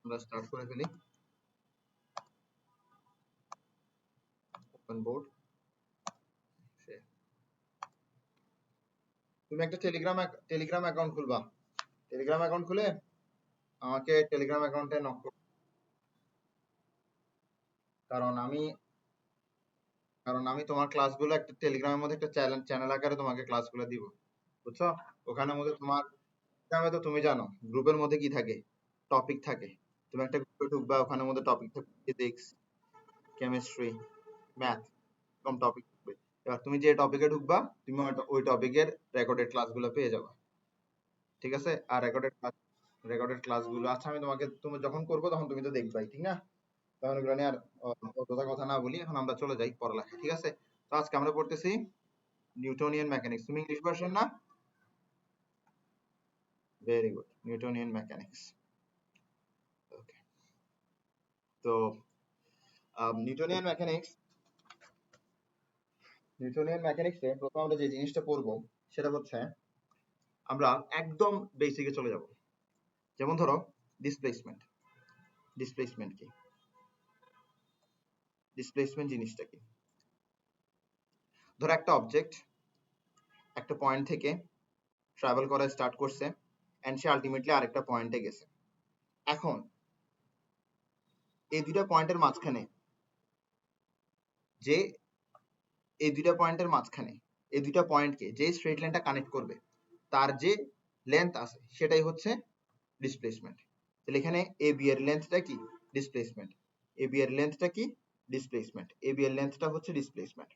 আমরা স্টার্ট করে ফেলি। Open board. তুমি একটা টেলিগ্রাম অ্যাকাউন্ট খুলবা। টেলিগ্রাম অ্যাকাউন্ট খুলে আমাকে টেলিগ্রাম অ্যাকাউন্টে নক করো। কারণ আমি তোমার ক্লাসগুলো একটা টেলিগ্রামের মধ্যে একটা চ্যানেল আকারে তোমাকে ক্লাসগুলো দিব, বুঝছো? ওখানের মধ্যে তোমার তো তুমি জানো গ্রুপের মধ্যে কি থাকে, টপিক থাকে। তুমি একটা গ্রুপে ঢুকবা, ওখানের মধ্যে টপিক থাকে ফিজিক্স, কেমিস্ট্রি, ম্যাথ, এরকম টপিক থাকবে। এবার তুমি যে টপিকে ঢুকবা তুমি ওই টপিকের রেকর্ডেড ক্লাসগুলো পেয়ে যাবে, ঠিক আছে? আর রেকর্ডেড ক্লাসগুলো আচ্ছা আমি তোমাকে তুমি যখন করবো তখন তুমি তো দেখবাই, ঠিক না? তখন ওগুলো নিয়ে আর অতটা কথা না বলি, এখন আমরা চলে যাই পড়ালেখায়, ঠিক আছে? তো আজকে আমরা পড়তেছি নিউটনিয়ান মেকানিক্স। তুমি ইংলিশ ভার্সন না? Very good, Newtonian mechanics. Okay, তো নিউটনিয়ান মেকানিক্সে প্রথম আমরা যে জিনিসটা পড়বো সেটা হচ্ছে আমরা একদম বেসিকে চলে যাব। যেমন ধরো ডিসপ্লেসমেন্ট। ডিসপ্লেসমেন্ট কি? ডিসপ্লেসমেন্ট জিনিসটা কি? ধরো একটা অবজেক্ট একটা পয়েন্ট থেকে ট্রাভেল করা স্টার্ট করছে এন্ড সে আলটিমেটলি আরেকটা পয়েন্টে গেছে। এখন এই দুইটা পয়েন্টের মাঝখানে যে এই দুইটা পয়েন্টকে যে স্ট্রেট লাইনটা কানেক্ট করবে তার যে লেন্থ আছে সেটাই হচ্ছে ডিসপ্লেসমেন্ট। তাহলে এখানে এ বি এর লেন্থটা কি? ডিসপ্লেসমেন্ট। এ বি এর লেন্থটা কি? ডিসপ্লেসমেন্ট। এ বি এর লেন্থটা হচ্ছে ডিসপ্লেসমেন্ট।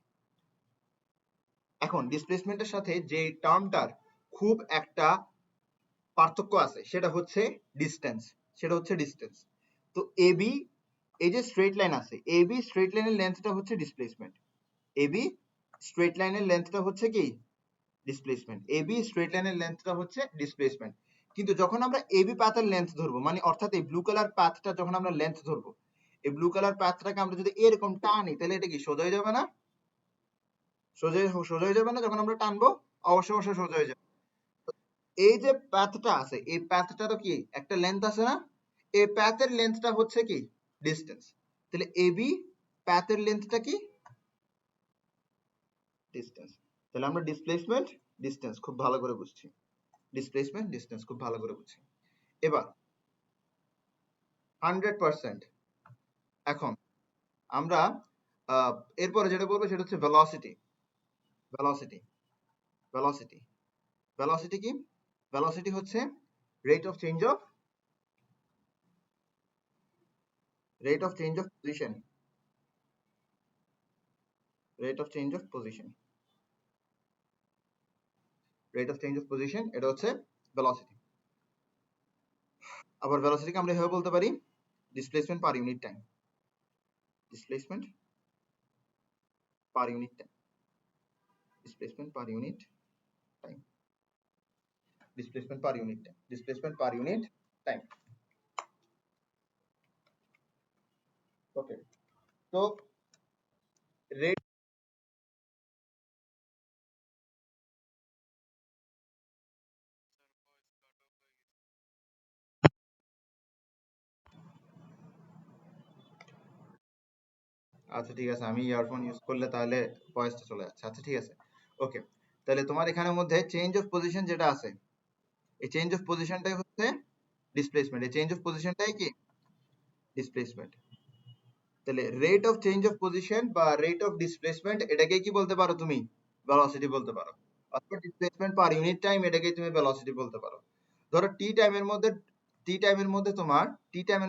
এখন ডিসপ্লেসমেন্টের সাথে যে টার্মটার খুব একটা পার্থক্য আছে সেটা হচ্ছে ডিসটেন্স। তো এ বি, এই যে স্ট্রেট লাইন আছে, এ বি স্ট্রেট লাইনের লেন্থটা হচ্ছে ডিসপ্লেসমেন্ট। এ বি স্ট্রেট লাইনের লেন্থটা হচ্ছে কি? ডিসপ্লেসমেন্ট। এ বি স্ট্রেট লাইনের লেন্থটা হচ্ছে ডিসপ্লেসমেন্ট। কিন্তু যখন আমরা এ বি পাথের লেন্থ ধরবো, মানে অর্থাৎ এই ব্লু কালার পাথটা যখন আমরা লেন্থ ধরবো, এই ব্লু কালার পাথটাকে আমরা যদি এরকম টানি তাহলে এটা কি সোজা হয়ে যাবে না? সোজা হয়ে যাবে না? যখন আমরা টানবো অবশ্যই সোজা হয়ে যাবে। এই যে পাথটা আছে এই পাথটারও কি একটা লেন্থ আছে না? এই পাথের লেন্থটা হচ্ছে কি? ডিসটেন্স। তাহলে এবি পাথের লেন্থটা কি? ডিসটেন্স। তাহলে আমরা ডিসপ্লেসমেন্ট ডিসটেন্স খুব ভালো করে বুঝছি। ডিসপ্লেসমেন্ট ডিসটেন্স খুব ভালো করে বুঝছি। এবার 100% এখন আমরা এরপরে যেটা বলবো সেটা হচ্ছে ভেলোসিটি। ভেলোসিটি ভেলোসিটি ভেলোসিটি কি? ভেলোসিটি হচ্ছে rate of change of position. Rate of change of position এটা হচ্ছে ভেলোসিটি। আবার ভেলোসিটিকে আমরা এভাবে বলতে পারি displacement per unit time. Displacement per unit time. Displacement per unit time. Displacement per unit time. Displacement per unit time. Okay, তো rate আচ্ছা ঠিক আছে, আমি ইয়ারফোন ইউজ করলে তাহলে ভয়েসটা চলে যাচ্ছে। আচ্ছা ঠিক আছে, ওকে। তাহলে তোমার এখানের মধ্যে চেঞ্জ অফ পজিশন যেটা আছে, এই চেঞ্জ অফ পজিশনটাই হচ্ছে ডিসপ্লেসমেন্ট। এই চেঞ্জ অফ পজিশনটাই কি? ডিসপ্লেসমেন্ট। তাহলে rate of change of position বা রেট অফ ডিসপ্লেসমেন্ট এটাকে কি বলতে পারো তুমি? ভেলোসিটি বলতে পারো। অথবা ডিসপ্লেসমেন্ট পার ইউনিট টাইম এটাকে তুমি ভেলোসিটি বলতে পারো। ধরো টি টাইমের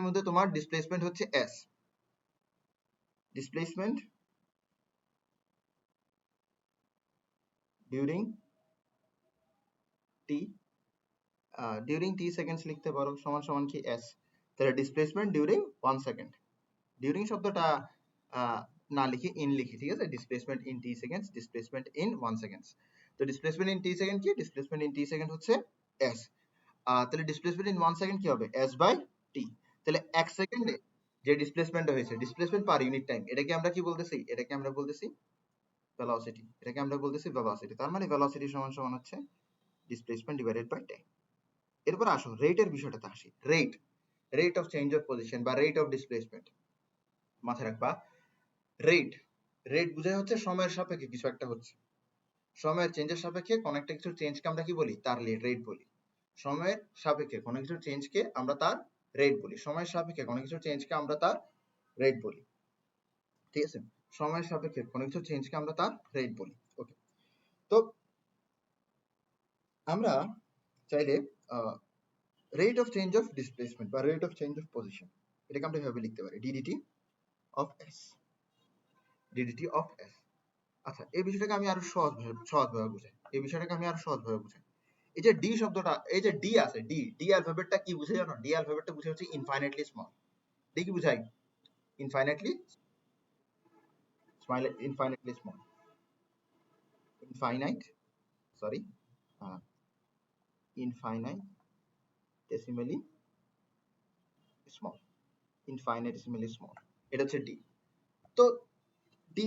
মধ্যে তোমার ডিসপ্লেসমেন্ট হচ্ছে এস। ডিসপ্লেসমেন্ট ডিউরিং টি, ডিউরিং টি সেকেন্ডস লিখতে পারো, সমান সমান কি এস। তাহলে ডিসপ্লেসমেন্ট ডিউরিং 1 সেকেন্ড। ডিউরিং শব্দটা না লিখে ইন লিখি, ঠিক আছে? Displacement in T seconds, displacement in 1 seconds. তো ডিসপ্লেসমেন্ট ইন টি সেকেন্ড কি? ডিসপ্লেসমেন্ট ইন টি সেকেন্ড হচ্ছে এস। তাহলে ডিসপ্লেসমেন্ট ইন 1 সেকেন্ড কি হবে? S by T. তাহলে 1 সেকেন্ডে যে ডিসপ্লেসমেন্টটা হয়েছে, ডিসপ্লেসমেন্ট পার ইউনিট টাইম, এটাকে আমরা কি বলতেছি? এটাকে আমরা বলতেছি ভেলোসিটি। তার মানে ভেলোসিটি সমান সমান হচ্ছে ডিসপ্লেসমেন্ট ডিভাইডেড বাই টাইম। এরপর আসো রেটের বিষয়টাতে আসি। Rate of change of position বা রেট অফ ডিসপ্লেসমেন্ট। মাথায় রাখবা, রেট রেট বোঝায় হচ্ছে সময়ের সাপেক্ষে কিছু একটা হচ্ছে। সময়ের চেঞ্জের সাপেক্ষে কোন একটা কিছু চেঞ্জকে আমরা কি বলি? তার রেট বলি। সময়ের সাপেক্ষে কোন কিছু চেঞ্জকে আমরা তার রেট বলি। সময়ের সাপেক্ষে কোন কিছু চেঞ্জকে আমরা তার রেট বলি। ঠিক আছে? সময়ের সাপেক্ষে কোন কিছু চেঞ্জকে আমরা তার রেট বলি। ওকে, তো আমরা চাইলে rate of change of displacement বা rate of change of position, এটাকে আমরা এভাবে লিখতে পারি, D D T of S. D D T of S. আচ্ছা, এই বিষয়টাকে আমি আরো সহজভাবে বুঝাই। এই যে ডি শব্দটা, এই যে ডি আছে, ডি অ্যালফাবেটটা কি বুঝায় জানো? ডি অ্যালফাবেটটা বুঝায় হচ্ছে ইনফাইনাইটলি স্মল। ডি কি বুঝায়? Infinitely small. Infinitely small. Infinite, sorry, infinitesimally small. Infinitesimally small, এটা হচ্ছে ডি। তো ডি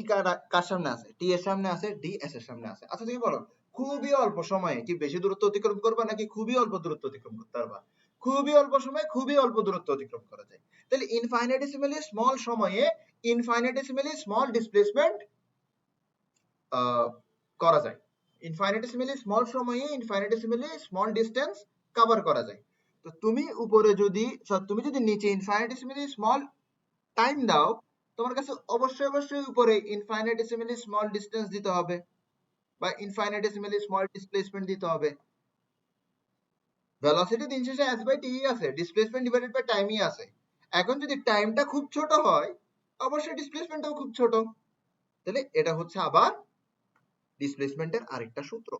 কার সামনে আছে? টি এর সামনে আছে, ডি এস এর সামনে আছে। আচ্ছা তুমি বলো, খুবই অল্প সময়ে কি বেশি দূরত্ব অতিক্রম করবা নাকি খুবই অল্প দূরত্ব অতিক্রম করতে পারবা? খুবই অল্প সময়ে খুবই অল্প দূরত্ব অতিক্রম করা যায়। তাহলে ইনফাইনাইটেসিমালি স্মল সময়ে ইনফাইনাইটেসিমালি স্মল ডিসপ্লেসমেন্ট করা যায়। ইনফাইনাইটেসিমালি স্মল সময়ে ইনফাইনাইটেসিমালি স্মল ডিসটেন্স কভার করা যায়। তো তুমি উপরে যদি, তুমি যদি নিচে ইনফাইনাইটেসিমালি স্মল টাইম দাও, তোমার কাছে অবশ্যই উপরে ইনফাইনাইটেসিমালি স্মল ডিসটেন্স দিতে হবে বা ইনফাইনাইটেসিমালি স্মল ডিসপ্লেসমেন্ট দিতে হবে। ভেলোসিটি দিন শেষে s বাই t আছে, ডিসপ্লেসমেন্ট ডিভাইডেড বাই টাইমই আছে। এখন যদি টাইমটা খুব ছোট হয়, অবশ্যই ডিসপ্লেসমেন্টটাও খুব ছোট। তাহলে এটা হচ্ছে আবার ডিসপ্লেসমেন্টের আরেকটা সূত্র।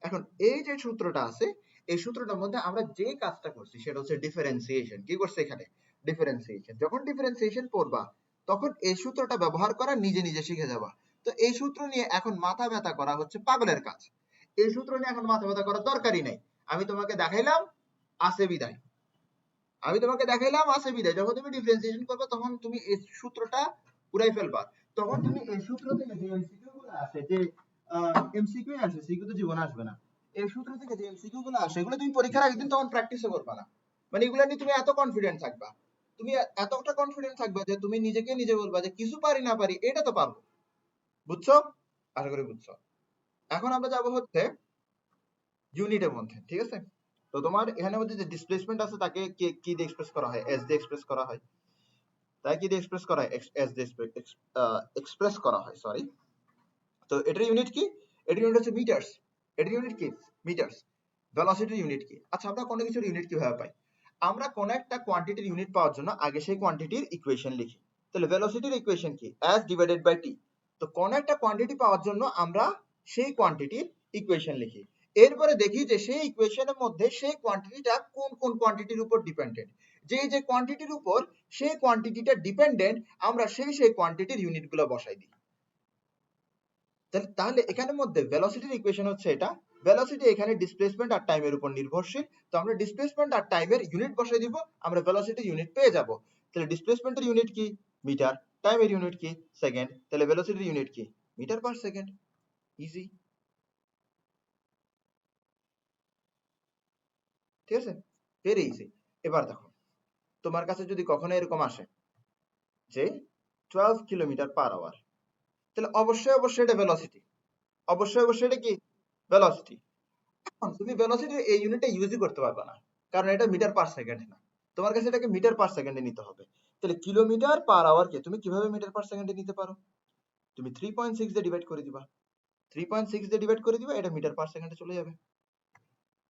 এখন এই যে সূত্রটা আছে, এই সূত্রটার মধ্যে আমরা যে কাজটা করছি সেটা হচ্ছে ডিফারেন্সিয়েশন। কি করছে এখানে? ডিফারেন্সিয়েশন। যখন ডিফারেন্সিয়েশন পড়বা তখন এই সূত্রটা ব্যবহার করা নিজে নিজে শিখে যাবা। তো এই সূত্র নিয়ে এখন মাথা ব্যথা করা হচ্ছে পাগলের কাজ। এই সূত্র নিয়ে এখন মাথা ব্যথা করার দরকারই নাই। আমি তোমাকে দেখাইলাম, আছে বিদায়। যখন তুমি ডিফারেন্সিয়েশন করবে তখন তুমি এই সূত্রটা পুরাই ফেলবা। তখন তুমি এই সূত্র থেকে যে এমসিকিউ গুলো আসে, যে এমসিকিউ আসে, সিকিউ তো জীবনে আসবে না। এই সূত্র থেকে যে এমসিকিউ গুলো আসে এগুলো তুমি পরীক্ষার আগের দিন তখন প্র্যাকটিসও করবা না। মানে এগুলো নিয়ে তুমি এত কনফিডেন্ট থাকবা, তুমি এতটা কনফিডেন্ট থাকবা যে তুমি নিজেকে নিজে বলবা যে কিছু পারি না পারি, এটা তো পারবো। বুঝছো? আশা করি বুঝছো। এখন আমরা যাব হচ্ছে ইউনিটের মধ্যে। ঠিক আছে? তো তোমার এখানে মধ্যে যে ডিসপ্লেসমেন্ট আছে তাকে কি দিয়ে এক্সপ্রেস করা হয়? এস দিয়ে এক্সপ্রেস করা হয়। তাই কি দিয়ে এক্সপ্রেস করা হয়? এস দিয়ে এক্সপ্রেস করা হয়, সরি। তো এটার ইউনিট কি? এটার ইউনিট হচ্ছে মিটারস। এটার ইউনিট কি? মিটারস। ভেলোসিটির ইউনিট কি? আচ্ছা, আমরা কোনো কিছুর ইউনিট কিভাবে পাই? আমরা কোন একটা কোয়ান্টিটির ইউনিট পাওয়ার জন্য আগে সেই কোয়ান্টিটির ইকুয়েশন লিখি। তাহলে ভেলোসিটির ইকুয়েশন কি? s divided by t। তো কোন একটা কোয়ান্টিটি পাওয়ার জন্য আমরা সেই কোয়ান্টিটির ইকুয়েশন লিখি। এরপরে দেখি যে সেই ইকুয়েশনের মধ্যে সেই কোয়ান্টিটিটা কোন কোন কোয়ান্টিটির উপর ডিপেন্ডেন্ট। যে কোয়ান্টিটির উপর সেই কোয়ান্টিটিটা ডিপেন্ডেন্ট, আমরা সেই কোয়ান্টিটির ইউনিটগুলো বসাই দিই। তাহলে এখানের মধ্যে ভেলোসিটির ইকুয়েশন হচ্ছে এটা। ভেলোসিটি এখানে ডিসপ্লেসমেন্ট আর টাইমের উপর নির্ভরশীল। তো আমরা ডিসপ্লেসমেন্ট আর টাইমের ইউনিট বসাই দিব, আমরা ভেলোসিটির ইউনিট পেয়ে যাব। তাহলে ডিসপ্লেসমেন্টের ইউনিট কি? মিটার। টাইমের ইউনিট কি? সেকেন্ড। তাহলে ভেলোসিটির ইউনিট কি? Metre per second. ইজি। ঠিক আছে? Very easy. এবার দেখো, তোমার কাছে যদি কখনো এরকম আসে যে 12 কিলোমিটার পার আওয়ার, তাহলে অবশ্যই এটা ভেলোসিটি। অবশ্যই এটা কি? ভেলোসিটি। তুমি ভেলোসিটি এই ইউনিটটা ইউজই করতে পারবে না, কারণ এটা মিটার পার সেকেন্ডে না। তোমার কাছে এটাকে মিটার পার সেকেন্ডে নিতে হবে। তাহলে কিলোমিটার পার আওয়ারকে তুমি কিভাবে মিটার পার সেকেন্ডে নিতে পারো? তুমি 3.6 দিয়ে ডিভাইড করে দিবা। 3.6 দিয়ে ডিভাইড করে দিবা, এটা মিটার পার সেকেন্ডে চলে যাবে।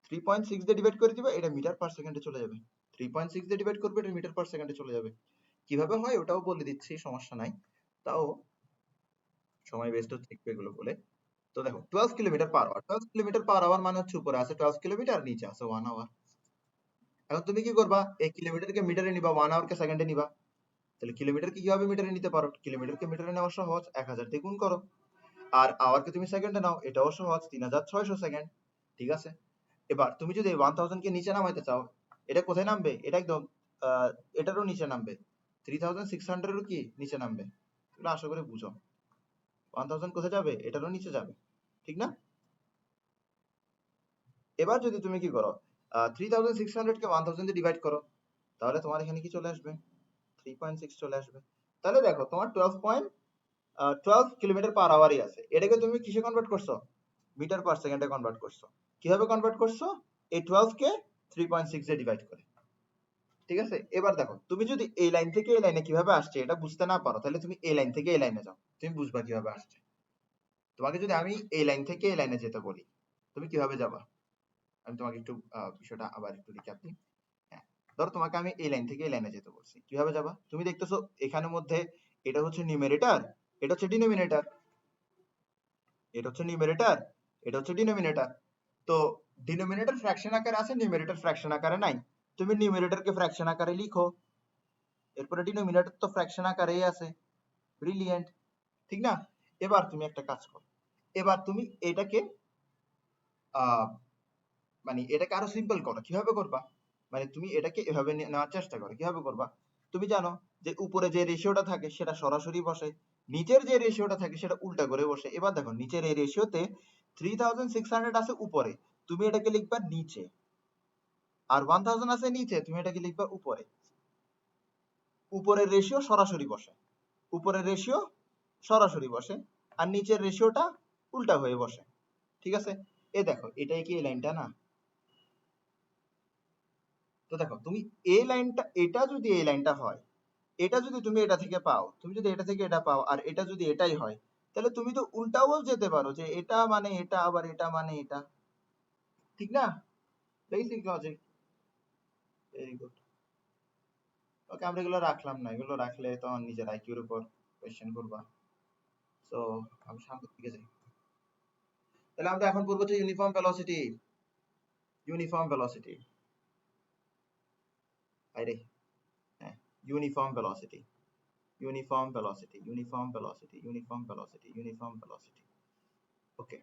3.6 দিয়ে ডিভাইড করে দিবা, এটা মিটার পার সেকেন্ডে চলে যাবে। 3.6 দিয়ে ডিভাইড করবে, এটা মিটার পার সেকেন্ডে চলে যাবে। কিভাবে হয় ওটাও বলে দিচ্ছি, সমস্যা নাই। তাও সময় ওয়েস্ট হচ্ছে একটু এগুলো বলে। তো দেখো 12 kilometre per hour, 12 kilometre per hour মানে হচ্ছে উপরে আছে 12 কিলোমিটার, নিচে আছে 1 আওয়ার। এখন তুমি কি করবা? এই কিলোমিটারকে মিটারে নিবা, 1 আওয়ারকে সেকেন্ডে নিবা। তাহলে কিলোমিটারকে কিভাবে মিটারে নিতে পারো? কিলোমিটারকে মিটারে নেওয়া সহজ, 1000 দিয়ে গুণ করো। আর আওয়ারকে তুমি সেকেন্ডে নাও, এটাও সহজ, 3600 সেকেন্ড। ঠিক আছে? এবার তুমি যদি 1000 কে নিচে নামাইতে চাও, এটা কোথায় নামবে? এটা একদম এটারও নিচে নামবে, 3600 এরও কি নিচে নামবে। এগুলো আশা করি বুঝো। 1000 কোথায় যাবে? এটারও নিচে যাবে, ঠিক না? এবার যদি তুমি কি করো, 3600 কে 1000 দিয়ে ডিভাইড করো, তাহলে তোমার এখানে কি চলে আসবে? 3.6 চলে আসবে। তাহলে দেখো তোমার 12 কিলোমিটার পার আওয়ারই আছে। এটাকে তুমি কিসে কনভার্ট করছো? মিটার পার সেকেন্ডে কনভার্ট করছো। কিভাবে কনভার্ট করছো? এই 12 কে 3.6 দিয়ে ডিভাইড করে। ঠিক আছে, এবার দেখো তুমি যদি এই লাইন থেকে এই লাইনে কিভাবে আসছে এটা বুঝতে না পারো, তাহলে তুমি এই লাইন থেকে এই লাইনে যাও, তুমি বুঝবা কিভাবে আসছে। তোমাকে যদি আমি এই লাইন থেকে এই লাইনে যেতে বলি, তুমি কিভাবে যাবা? আমি তোমাকে একটু বিষয়টা আবার একটু রিক্যাপ দিই। হ্যাঁ, ধরো তোমাকে আমি এই লাইন থেকে এই লাইনে যেতে বলছি, কিভাবে যাবা? তুমি দেখতেছো এখানের মধ্যে এটা হচ্ছে নিউমারেটর, এটা হচ্ছে ডিনোমিনেটর, এটা হচ্ছে নিউমারেটর, এটা হচ্ছে ডিনোমিনেটর। তো ডিনোমিনেটর ফ্র্যাকশন আকারে আছে, নিউমারেটর ফ্র্যাকশন আকারে নাই। তুমি নিউমারেটরকে ফ্র্যাকশন আকারে লিখো, এরপরে ডিনোমিনেটর তো ফ্র্যাকশন আকারেই আছে। ব্রিলিয়েন্ট, ঠিক না? এবার তুমি একটা কাজ করো, এবার তুমি এটাকে আহ মানে এটাকে আরো সিম্পল করো। কিভাবে করবা? মানে তুমি এটাকে এভাবে নেওয়ার চেষ্টা করো। কিভাবে করবা? তুমি জানো যে উপরে যে রেশিওটা থাকে সেটা সরাসরি বসে, নিচের যে রেশিওটা থাকে সেটা উল্টা করে বসে। এবার দেখো নিচের এই রেশিওতে 3600 আছে উপরে, তুমি এটাকে লিখবা নিচে, আর 1000 আছে নিচে, তুমি এটাকে লিখবা উপরে। উপরের রেশিও সরাসরি বসে, উপরের রেশিও সরাসরি বসে, আর নিচের রেশিওটা উল্টা হয়ে বসে। ঠিক আছে, এ দেখো এটাই কি এই লাইনটা না? তো দেখো তুমি এই লাইনটা, এটা যদি এই লাইনটা হয়, এটা যদি তুমি এটা থেকে পাও, তুমি যদি এটা থেকে এটা পাও, আর এটা যদি এটাই হয়, তাহলে তুমি তো উল্টাও যেতে পারো, যে এটা মানে এটা, আবার এটা মানে এটা। ঠিক না? Basic logic. Very good. Okay, আমরা এগুলো রাখলাম না, এগুলো রাখলে তো আমার নিজের আইকিউর উপর কোয়েশ্চেন করবা। তো আমি সামনের দিকে যাই। তাহলে আমরা এখন পড়বো হচ্ছে ইউনিফর্ম ভেলোসিটি। ইউনিফর্ম ভেলোসিটি, আরে হ্যাঁ, uniform velocity, uniform velocity, uniform velocity, uniform velocity, uniform velocity. Okay,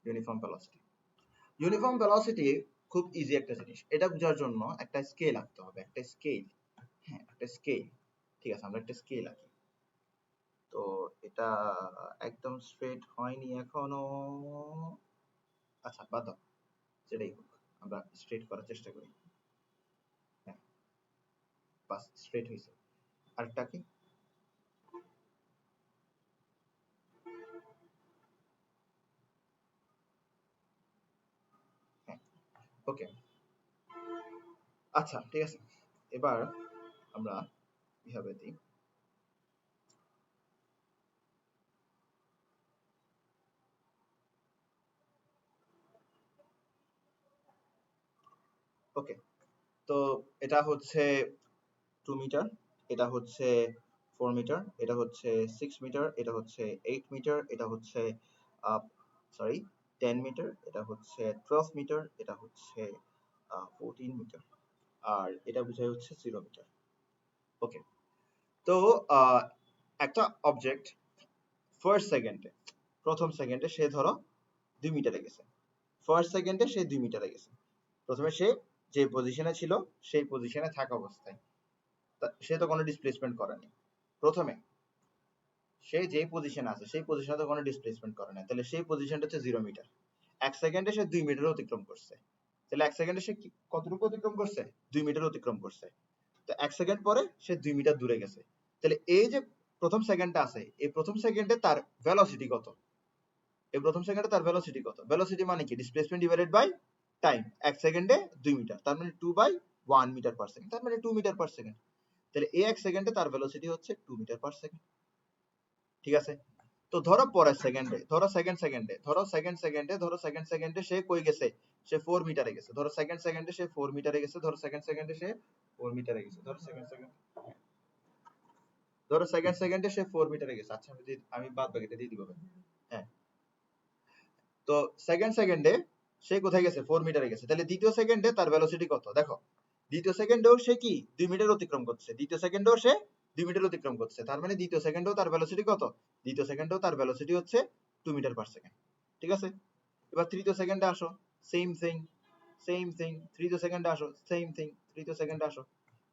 uniform velocity. Uniform velocity খুব ইজি একটা জিনিস। এটা বোঝার জন্য একটা স্কেল আঁকতে হবে, একটা স্কেল। হ্যাঁ, একটা স্কেল। ঠিক আছে, আমরা একটা স্কেল আঁকি। তো এটা একদম স্ট্রেট হয়নি এখনো। আচ্ছা বাদ দাও, যেটাই হোক আমরা স্ট্রেট করার চেষ্টা করি। হ্যাঁ, বাস স্ট্রেট হয়েছে। আরেকটা কি? হ্যাঁ, ওকে। আচ্ছা ঠিক আছে, এবার আমরা কিভাবে দিই। ওকে, তো এটা হচ্ছে 2 মিটার, এটা হচ্ছে 4 মিটার, এটা হচ্ছে 6 মিটার, এটা হচ্ছে 8 মিটার, এটা হচ্ছে সরি 10 মিটার, এটা হচ্ছে 12 মিটার, এটা হচ্ছে 14 মিটার, আর এটা বোঝায় হচ্ছে 0 মিটার। ওকে, তো আহ, একটা অবজেক্ট ফার্স্ট সেকেন্ডে, প্রথম সেকেন্ডে সে ধরো 2 মিটারে গেছে, ফার্স্ট সেকেন্ডে সে 2 মিটারে গেছে। প্রথমে সে যে পজিশনে ছিল সেই পজিশনে থাকা অবস্থায়, সে তো কোনো ডিসপ্লেসমেন্ট করেনি। প্রথমে সে যে পজিশনে আছে সেই পজিশনে তো কোনো ডিসপ্লেসমেন্ট করে না, তাহলে সেই পজিশনটা হচ্ছে 0 মিটার। এক সেকেন্ডে সে 2 মিটার অতিক্রম করছে, তাহলে এক সেকেন্ডে সে কতটুকু অতিক্রম করছে? 2 মিটার অতিক্রম করছে। তো এক সেকেন্ড পরে সে 2 মিটার দূরে গেছে। তাহলে এই যে প্রথম সেকেন্ডটা আছে, এই প্রথম সেকেন্ডে তার ভেলোসিটি কত? এই প্রথম সেকেন্ডে তার ভেলোসিটি কত? ভেলোসিটি মানে কি? Displacement divided by time. এক সেকেন্ডে 2 মিটার, তার মানে 2/1 মিটার পার সেকেন্ড, তার মানে 2 মিটার পার সেকেন্ড। তাহলে এই এক সেকেন্ডে তার ভেলোসিটি হচ্ছে 2 মিটার পার সেকেন্ড। ঠিক আছে, তো ধরো পরের সেকেন্ডে, ধরো সেকেন্ড সেকেন্ডে, ধরো সেকেন্ড সেকেন্ডে, ধরো সেকেন্ড সেকেন্ডে সে কই গেছে? সে 4 মিটারে গেছে। ধরো সেকেন্ড সেকেন্ডে সে 4 মিটারে গেছে, ধরো সেকেন্ড সেকেন্ডে সে 4 মিটারে গেছে, ধরো সেকেন্ড সেকেন্ড, ধরো সেকেন্ড সেকেন্ডে সে 4 মিটারে গেছে। আচ্ছা আমি বাদ বাকিটা দিয়ে দিব। হ্যাঁ, তো সেকেন্ড সেকেন্ডে সে কোথায় গেছে? 4 মিটারে গেছে। তাহলে দ্বিতীয় সেকেন্ডে তার ভেলোসিটি কত? দেখো, দ্বিতীয় সেকেন্ডেও সে কি 2 মিটার অতিক্রম করছে, দ্বিতীয় সেকেন্ডেও সে 2 মিটার অতিক্রম করছে, তার মানে দ্বিতীয় সেকেন্ডেও তার ভেলোসিটি কত? দ্বিতীয় সেকেন্ডেও তার ভেলোসিটি হচ্ছে 2 মিটার পার সেকেন্ড। ঠিক আছে, এবার তৃতীয় সেকেন্ডে আসো, সেম থিং, সেম থিং। তৃতীয় সেকেন্ডে আসো, সেম থিং। তৃতীয় সেকেন্ডে আসো,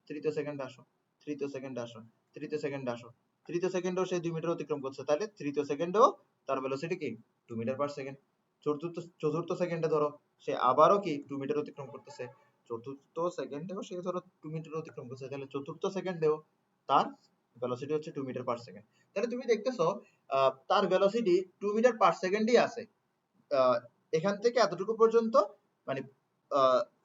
তৃতীয় সেকেন্ডে আসো, তৃতীয় সেকেন্ডে আসো, তৃতীয় সেকেন্ডে আসো, তৃতীয় সেকেন্ডেও সে 2 মিটার অতিক্রম করছে, তাহলে তৃতীয় সেকেন্ডেও তার ভেলোসিটি কি? 2 মিটার পার সেকেন্ড। চতুর্থ সেকেন্ডে ধরো সে আবারও কি 2 মিটার অতিক্রম করতেছে, চতুর্থ সেকেন্ডেও সে ধরো 2 মিটার অতিক্রম করছে, তাহলে চতুর্থ সেকেন্ডেও তার ভেলোসিটি হচ্ছে 2 মিটার পার সেকেন্ড। তাহলে তুমি দেখতেছো তার ভেলোসিটি 2 মিটার পার সেকেন্ডই আছে। এখান থেকে এতটুকু পর্যন্ত মানে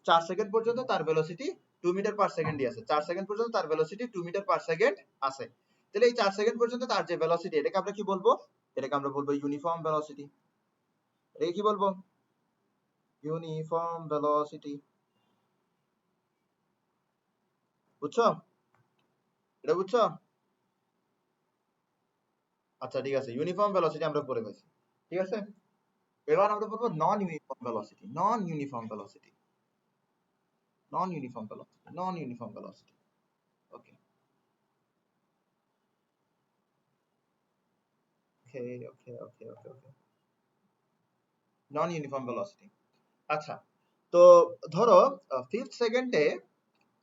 4 সেকেন্ড পর্যন্ত তার ভেলোসিটি 2 মিটার পার সেকেন্ডই আছে। 4 সেকেন্ড পর্যন্ত তার ভেলোসিটি 2 মিটার পার সেকেন্ড আছে। তাহলে এই 4 সেকেন্ড পর্যন্ত তার যে ভেলোসিটি, এটাকে আমরা কি বলবো? এটাকে আমরা বলবো ইউনিফর্ম ভেলোসিটি। এটাকে কি বলবো? Uniform velocity. বুঝছো? এটা বুঝছো? আচ্ছা ঠিক আছে, ইউনিফর্ম ভেলোসিটি আমরা পড়ে ফেলছি। ঠিক আছে, এবার আমরা বলবো নন ইউনিফর্ম ভেলোসিটি। নন ইউনিফর্ম ভেলোসিটি, নন ইউনিফর্ম ভেলোসিটি, নন ইউনিফর্ম ভেলোসিটি। ওকে ওকে ওকে ওকে ওকে ওকে, নন ইউনিফর্ম ভেলোসিটি। আচ্ছা, তো ধরো 5th সেকেন্ডে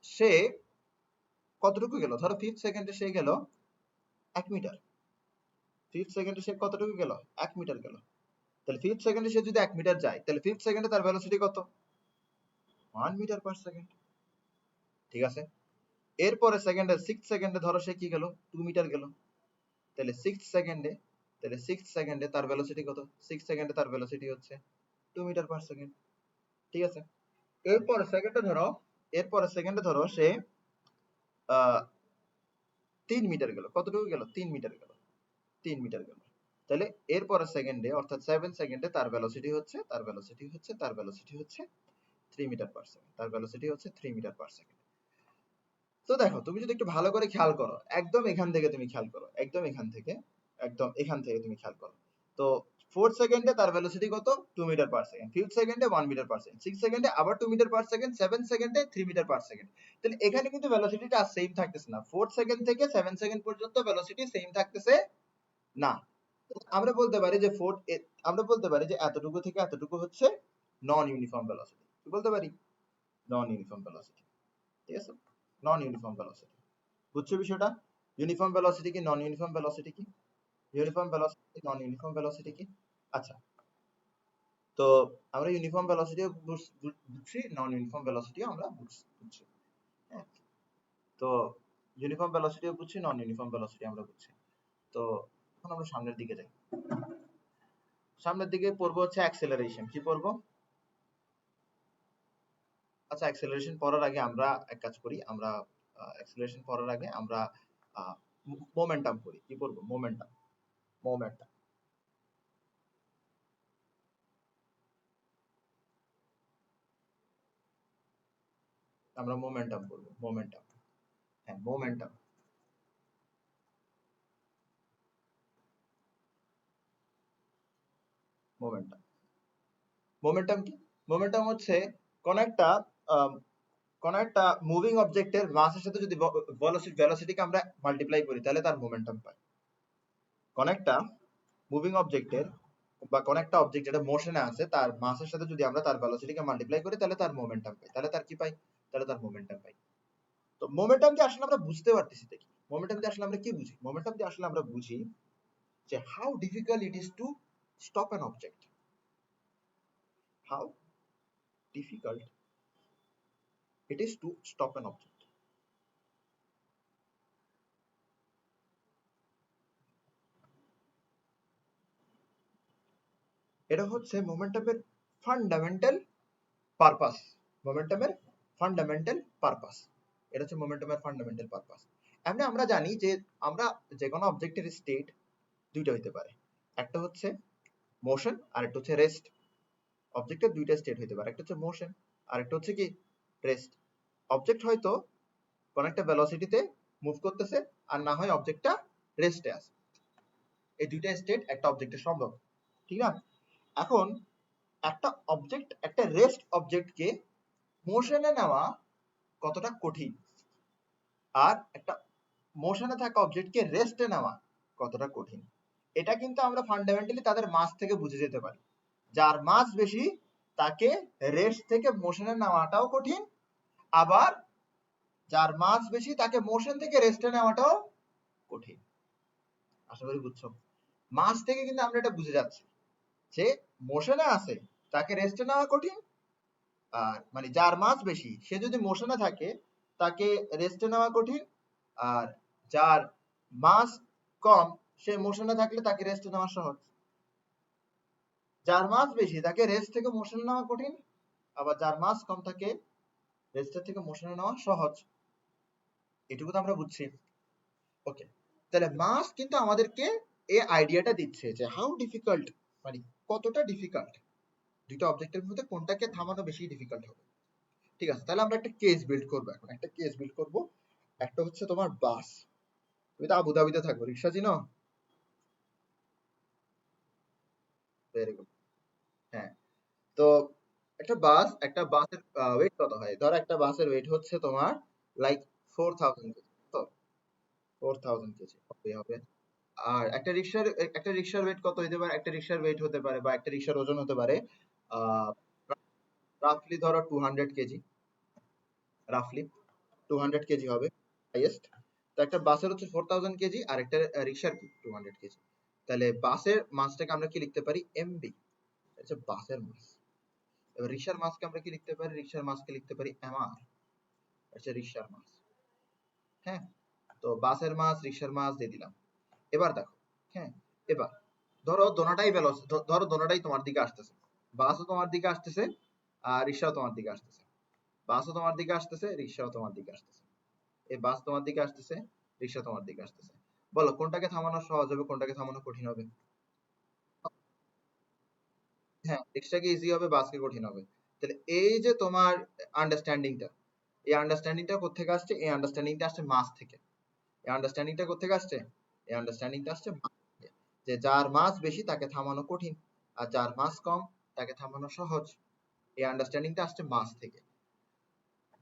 সে কতটুকু গেল? ধরো 5th সেকেন্ডে সে গেল 1 মিটার। 5th সেকেন্ডে সে কতটুকু গেল? 1 মিটার গেল। তাহলে 5th সেকেন্ডে সে যদি 1 মিটার যায়, তাহলে 5th সেকেন্ডে তার ভেলোসিটি কত? 1 মিটার পার সেকেন্ড। ঠিক আছে, এরপরে সেকেন্ডে 6th সেকেন্ডে ধরো সে কি গেল? 2 মিটার গেল। তাহলে 6th সেকেন্ডে তার ভেলোসিটি কত? 6 সেকেন্ডে তার ভেলোসিটি হচ্ছে 2 মিটার পার সেকেন্ড। ঠিক আছে, এরপরে সেকেন্ডে ধরো সে 3 মিটার গেল। কতটুকু গেল? 3 মিটার গেল। 3 মিটার গেল। তাহলে এরপরে সেকেন্ডে অর্থাৎ 7 সেকেন্ডে তার ভেলোসিটি হচ্ছে 3 মিটার পার সেকেন্ড। তার ভেলোসিটি হচ্ছে 3 মিটার পার সেকেন্ড। তো দেখো, তুমি যদি একটু ভালো করে খেয়াল করো, একদম এখান থেকে তুমি খেয়াল করো, একদম এখান থেকে তুমি খেয়াল করো। তো 4th সেকেন্ডে তার ভেলোসিটি কত? 2 মিটার পার সেকেন্ড। 5th সেকেন্ডে 1 মিটার পার সেকেন্ড। 6th সেকেন্ডে আবার 2 মিটার পার সেকেন্ড। 7th সেকেন্ডে 3 মিটার পার সেকেন্ড। তাহলে এখানে কিন্তু ভেলোসিটিটা আর সেম থাকতেছে না। 4th সেকেন্ড থেকে 7 সেকেন্ড পর্যন্ত ভেলোসিটি সেম থাকতেছে না। আমরা বলতে পারি যে এতটুকু থেকে এতটুকু হচ্ছে নন ইউনিফর্ম ভেলোসিটি। কি বলতে পারি? নন ইউনিফর্ম ভেলোসিটি। ঠিক আছে, নন ইউনিফর্ম ভেলোসিটি। বুঝছো বিষয়টা? ইউনিফর্ম ভেলোসিটি কি, নন ইউনিফর্ম ভেলোসিটি কি? ইউনিফর্ম ভেলোসিটি, নন ইউনিফর্ম ভেলোসিটি কি? আচ্ছা, তো আমরা ইউনিফর্ম ভেলোসিটিও বুঝছি, নন ইউনিফর্ম ভেলোসিটিও আমরা বুঝছি। হ্যাঁ, তো ইউনিফর্ম ভেলোসিটিও বুঝছি, নন ইউনিফর্ম ভেলোসিটি আমরা বুঝছি। তো এখন আমরা সামনের দিকে যাই। সামনের দিকে পড়বো হচ্ছে অ্যাক্সেলারেশন। কি পড়বো? আচ্ছা, অ্যাক্সেলারেশন পড়ার আগে আমরা এক কাজ করি, আমরা অ্যাক্সেলারেশন পড়ার আগে আমরা মোমেন্টাম পড়ি। কি পড়বো? মোমেন্টাম। মোমেন্টাম, আমরা মোমেন্টাম পড়বো। মোমেন্টাম, হ্যাঁ মোমেন্টাম। মোমেন্টাম, মোমেন্টাম কি? মোমেন্টাম হচ্ছে কোন একটা কোন একটা মুভিং অবজেক্টের মাসের সাথে যদি ভেলোসিটিকে আমরা মাল্টিপ্লাই করি, তাহলে তার মোমেন্টাম পাই। কোন একটা মুভিং অবজেক্টের বা কোন একটা অবজেক্ট যেটা মোশনে আছে, তার মাসের সাথে যদি আমরা তার ভেলোসিটিকে মাল্টিপ্লাই করি, তাহলে তার মোমেন্টাম পাই। তাহলে তার কি পাই? তাহলে তার মোমেন্টাম পাই। তো মোমেন্টাম দিয়ে আসলে আমরা বুঝতে পারতেছি দেখি, মোমেন্টাম দিয়ে আসলে আমরা কি বুঝি? মোমেন্টাম দিয়ে আসলে আমরা বুঝি যে how difficult it is to stop an object. How difficult it is to stop an object. এটা হচ্ছে মোমেন্টামের ফান্ডামেন্টাল পারপাস। মোমেন্টামের ফান্ডামেন্টাল পারপাস, এটা হচ্ছে মোমেন্টামের ফান্ডামেন্টাল পারপাস। এমনি আমরা জানি যে আমরা যে কোনো অবজেক্টের স্টেট দুইটা হইতে পারে, একটা হচ্ছে মোশন আর একটা হচ্ছে রেস্ট। অবজেক্টের দুইটা স্টেট হইতে পারে, একটা হচ্ছে মোশন আর একটা হচ্ছে কি রেস্ট। অবজেক্ট হয়তো কোন একটা ভেলোসিটিতে মুভ করতেছে, আর না হয় অবজেক্টটা রেস্টে আছে। এই দুইটা স্টেট একটা অবজেক্টের সম্ভব, ঠিক না? এখন একটা রেস্ট অবজেক্টকে মোশনে নেওয়া কতটা কঠিন, আর একটা মোশনে থাকা অবজেক্টকে রেস্টে নেওয়া কতটা কঠিন, এটা কিন্তু আমরা ফান্ডামেন্টালি তাদের মাস থেকে বুঝে যেতে পারি। যার মাস বেশি তাকে রেস্ট থেকে মোশনে নেওয়াটাও কঠিন, আবার যার মাস বেশি তাকে মোশন থেকে রেস্টে নেওয়াটাও কঠিন। আশা করি বুঝছো। মাস থেকে কিন্তু আমরা এটা বুঝে যাচ্ছি যে মোশনে আছে তাকে রেস্টে নেওয়া কঠিন, আর মানে যার মাস বেশি সে যদি মোশনে থাকে তাকে রেস্টে নেওয়া কঠিন, আর যার মাস কম সে মোশনে থাকলে তাকে রেস্টে নেওয়া সহজ। যার মাস বেশি তাকে রেস্ট থেকে মোশনে নেওয়া কঠিন, আবার যার মাস কম তাকে রেস্টের থেকে মোশনে নেওয়া সহজ। এটুকু তো আমরা বুঝছি। ওকে, তাহলে মাস কিন্তু আমাদেরকে এই আইডিয়াটা দিচ্ছে যে হাউ ডিফিকাল্ট, মানে কতটা ডিফিকাল্ট দুইটা অবজেক্টের মধ্যে কোনটাকে থামানো বেশি ডিফিকাল্ট হবে। ঠিক আছে, তাহলে আমরা একটা কেস বিল্ড করবো। এখন একটা কেস বিল্ড করবো। একটা হচ্ছে তোমার বাস। তুমি তো আবুধাবিতে থাকো, রিক্সা চিনো? Very good. হ্যাঁ, তো একটা বাসের ওয়েট কত হয়? ধরো একটা বাসের ওয়েট হচ্ছে তোমার লাইক 4000 কেজি। তো 4000 কেজি হবে হবে। আর একটা রিক্সার ওয়েট কত হতে পারে? একটা রিক্সার ওয়েট হতে পারে বা একটা রিক্সার ওজন হতে পারে আহ রাফলি ধরো 200 কেজি। রাফলি 200 কেজি হবে হাইয়েস্ট। তো একটা বাসের হচ্ছে 4000 কেজি আর একটা রিক্সার কি 200 কেজি। তাহলে বাসের মাসটাকে আমরা কি লিখতে পারি? এমবি। হচ্ছে বাসের মাস। এবার রিক্সার মাসকে আমরা কি লিখতে পারি? রিক্সার মাসকে লিখতে পারি এমআর। হচ্ছে রিক্সার মাস। হ্যাঁ, তো বাসের মাস রিক্সার মাস দিয়ে দিলাম। এবার দেখো, হ্যাঁ, এবার ধরো দোনোটাই ধরো দোনোটাই তোমার দিকে আসতেছে। বাসও তোমার দিকে আসতেছে আর রিক্সাও তোমার দিকে আসতেছে। বাসও তোমার দিকে আসতেছে, রিক্সাও তোমার দিকে আসতেছে। এই বাস তোমার দিকে আসতেছে, রিক্সা তোমার দিকে আসতেছে। বলো কোনটাকে থামানো সহজ হবে, কোনটাকে থামানো কঠিন হবে? হ্যাঁ, রিক্সাকে ইজি হবে, বাসকে কঠিন হবে। তাহলে এই যে তোমার আন্ডারস্ট্যান্ডিংটা, এই আন্ডারস্ট্যান্ডিংটা কোত্থেকে আসছে? এই আন্ডারস্ট্যান্ডিংটা আসছে মাস থেকে। এই আন্ডারস্ট্যান্ডিংটা কোত্থেকে আসছে? এই আন্ডারস্ট্যান্ডিংটা আসছে মাস থেকে। যে যার মাস বেশি তাকে থামানো কঠিন, আর যার মাস কম তাকে থামানো সহজ। এই আন্ডারস্ট্যান্ডিংটা আসছে মাস থেকে।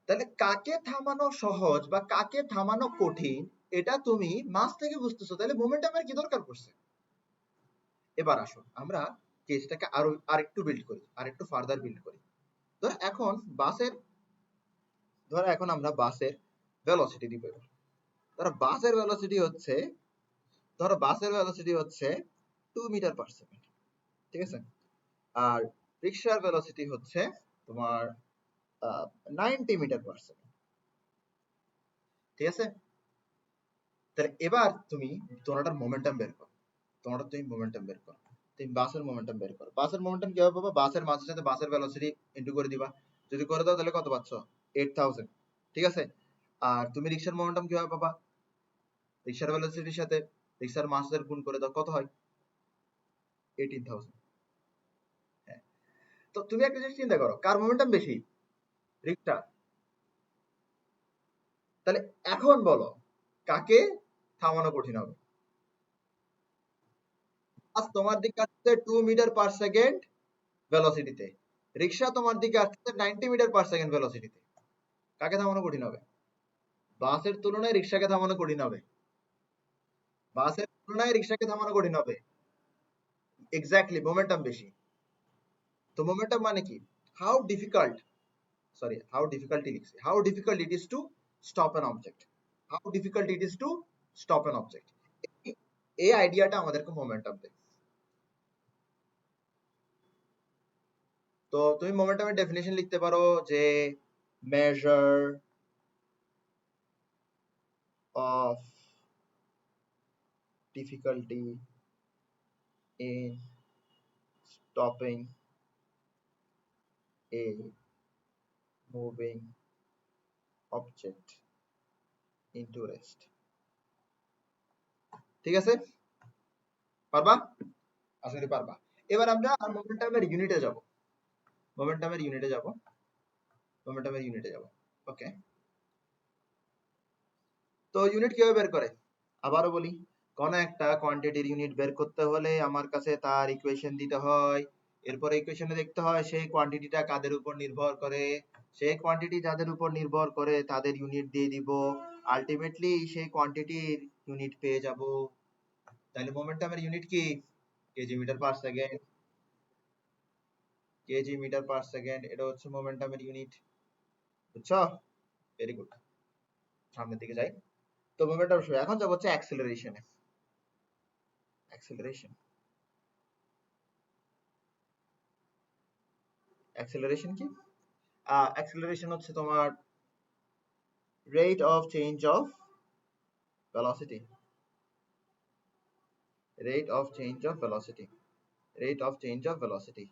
তাহলে কাকে থামানো সহজ বা কাকে থামানো কঠিন এটা তুমি মাস থেকে বুঝতেছো, তাহলে মোমেন্টামের কি দরকার পড়ছে? এবার আসো আমরা কেসটাকে আরেকটু বিল্ড করি, আরেকটু ফার্দার বিল্ড করি। ধর এখন বাসের ধর এখন আমরা বাসের ভেলোসিটি দিব। ধরো বাসের ভেলোসিটি হচ্ছে 2 মিটার পার সেকেন্ড। ঠিক আছে, আর রিক্সার ভেলোসিটি হচ্ছে তোমার 90 মিটার পার সেকেন্ড। ঠিক আছে, তাহলে এবার তুমি তোমারটার মোমেন্টাম বের করো। তুমি মোমেন্টাম বের করো। তুমি বাসের মোমেন্টাম বের করো। বাসের মোমেন্টাম কিভাবে পাবো? বাসের মাসের সাথে বাসের ভেলোসিটি ইন্টু করে দিবা। যদি করে দাও তাহলে কত পাচ্ছ? 8000। ঠিক আছে, আর তুমি রিক্সার মোমেন্টাম কিভাবে পাবা? রিক্সার ভেলোসিটির সাথে রিক্সার মাসের গুণ করে দাও, কত হয়? 18000। হ্যাঁ, তো তুমি একটা জিনিস চিন্তা করো, কার মোমেন্টাম বেশি? রিক্সা। তাহলে এখন বলো কাকে থামানো কঠিন হবে? বাস তোমার দিকে আসছে 2 মিটার পার সেকেন্ড ভেলোসিটিতে, রিক্সা তোমার দিকে আসছে 90 মিটার পার সেকেন্ড ভেলোসিটিতে। কাকে থামানো কঠিন হবে? বাসের তুলনায় রিক্সাকে থামানো কঠিন হবে। বাসের তুলনায় রিক্সাকে থামানো কঠিন হবে। এক্স্যাক্টলি, মোমেন্টাম বেশি। তো মোমেন্টাম মানে কি? How difficult, sorry how difficulty লিখছি, how difficult it is to stop an object. How difficult it is to stop an object. এই আইডিয়াটা আমাদেরকে মোমেন্টাম দেয়। তো তুমি মোমেন্টামের ডেফিনেশন লিখতে পারো যে measure of difficulty in stopping a moving object into rest। ঠিক আছে, পারবা? আসলে পারবা। এবার আমরা মোমেন্টামের ইউনিটে যাব। মোমেন্টামের ইউনিটে যাব। মোমেন্টামের ইউনিটে যাব। ওকে, তো ইউনিট কিভাবে বের করে? আবারও বলি, কোন একটা কোয়ান্টিটির ইউনিট বের করতে হলে আমার কাছে তার ইকুয়েশন দিতে হয়। এরপরে ইকুয়েশনে দেখতে হয় সেই কোয়ান্টিটিটা কাদের উপর নির্ভর করে। সেই কোয়ান্টিটি যাদের উপর নির্ভর করে তাদের ইউনিট দিয়ে দিব। আলটিমেটলি সেই কোয়ান্টিটির ইউনিট পেয়ে যাব। তাহলে মোমেন্টামের ইউনিট কি? KG metre per second. KG metre per second, এটা হচ্ছে মোমেন্টামের ইউনিট। বুঝছো? Very good. সামনের দিকে যাই। তো মোমেন্টাম এখন যাব হচ্ছে অ্যাক্সেলারেশনে। অ্যাক্সেলারেশন, অ্যাক্সেলারেশন কি? অ্যাক্সেলারেশন হচ্ছে তোমার rate of change of velocity, rate of change of velocity, rate of change of velocity,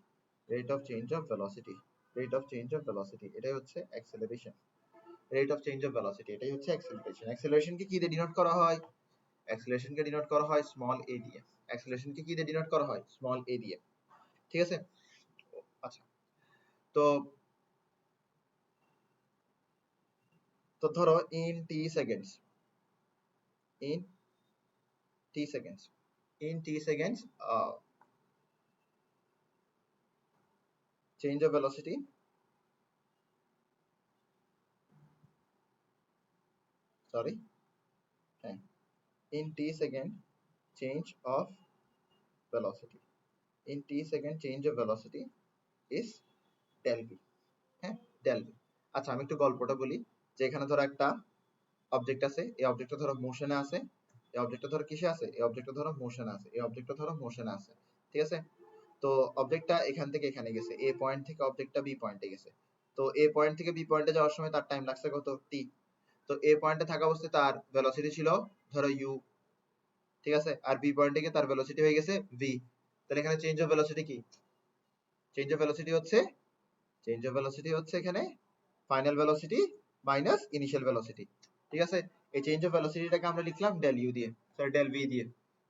rate of change of velocity, rate of change of velocity, এটাই হচ্ছে acceleration, rate of change of velocity, এটাই হচ্ছে acceleration. acceleration কে কি দিয়ে denote করা হয়? acceleration কে denote করা হয় স্মল a দিয়ে। acceleration কে কি দিয়ে ডিনোট করা হয়? স্মল a দিয়ে। ঠিক আছে? আচ্ছা, তো তো ধরো in t seconds, in t seconds, in t seconds, change of velocity, sorry, হ্যাঁ, in t second change of velocity, in t second change of velocity is del v, হ্যাঁ, del v। আচ্ছা, আমি একটু গল্পটা বলি যে এখানে ধরো একটা অবজেক্ট আছে, এই অবজেক্টটা ধরো মোশনে আছে, এই অবজেক্টটা ধরো কিসে আছে, এই অবজেক্টটা ধরো মোশনে আছে, এই অবজেক্টটা ধরো মোশনে আছে। ঠিক আছে? তো অবজেক্টটা এখান থেকে এখানে গেছে, এ পয়েন্ট থেকে অবজেক্টটা বি পয়েন্টে গেছে। তো এ পয়েন্ট থেকে বি পয়েন্টে যাওয়ার সময় তার টাইম লাগছে কত? টি। তো এ পয়েন্টে থাকা অবস্থায় তার ভেলোসিটি ছিল ধরো ইউ, ঠিক আছে, আর বি পয়েন্টে গিয়ে তার ভেলোসিটি হয়ে গেছে ভি। তাহলে এখানে চেঞ্জ অফ ভেলোসিটি কি? চেঞ্জ অফ ভেলোসিটি হচ্ছে, চেঞ্জ অফ ভেলোসিটি হচ্ছে এখানে final velocity minus initial velocity. ঠিক আছে? এই চেঞ্জ অফ ভেলোসিটিটাকে আমরা লিখলাম ডেল ইউ দিয়ে, সরি ডেল ভি দিয়ে।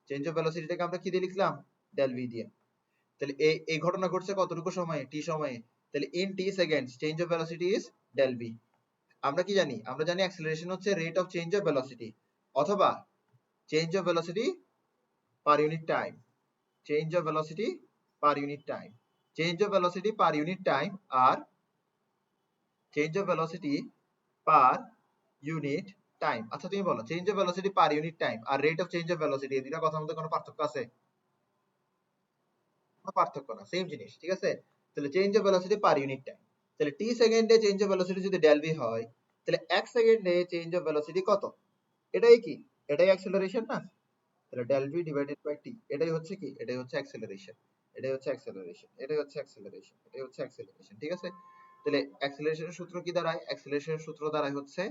চেঞ্জ অফ ভেলোসিটিটাকে আমরা কি দিয়ে লিখলাম? ডেল ভি দিয়ে। তাহলে এই ঘটনা ঘটছে কতটুকু সময়ে? টি সময়ে। তাহলে in T seconds change of velocity is del V. আমরা কি জানি? আমরা জানি অ্যাক্সেলারেশন হচ্ছে rate of change of velocity অথবা change of velocity per unit time, change of velocity per unit time, change of velocity per unit time আর change of velocity per unit time. আচ্ছা তুমি বলো, change of velocity per unit time আর rate of change of velocity এই দুইটা কথার মধ্যে কোনো পার্থক্য আছে? কোনো পার্থক্য না, সেম জিনিস। ঠিক আছে? তাহলে change of velocity per unit time, তাহলে টি সেকেন্ডে চেঞ্জ অফ ভেলোসিটি যদি ডেল ভি হয়, তাহলে 1 সেকেন্ডে চেঞ্জ অফ ভেলোসিটি কত? এটাই কি? এটাই অ্যাক্সেলারেশন না? তাহলে ডেল ভি ডিভাইডেড বাই টি, এটাই হচ্ছে কি? এটাই হচ্ছে অ্যাক্সেলারেশন, এটাই হচ্ছে অ্যাক্সেলারেশন, এটাই হচ্ছে অ্যাক্সেলারেশন, এটাই হচ্ছে অ্যাক্সেলারেশন। ঠিক আছে? তাহলে অ্যাক্সেলারেশনের সূত্র কি দাঁড়ায়? অ্যাক্সেলারেশনের সূত্র দাঁড়ায় হচ্ছে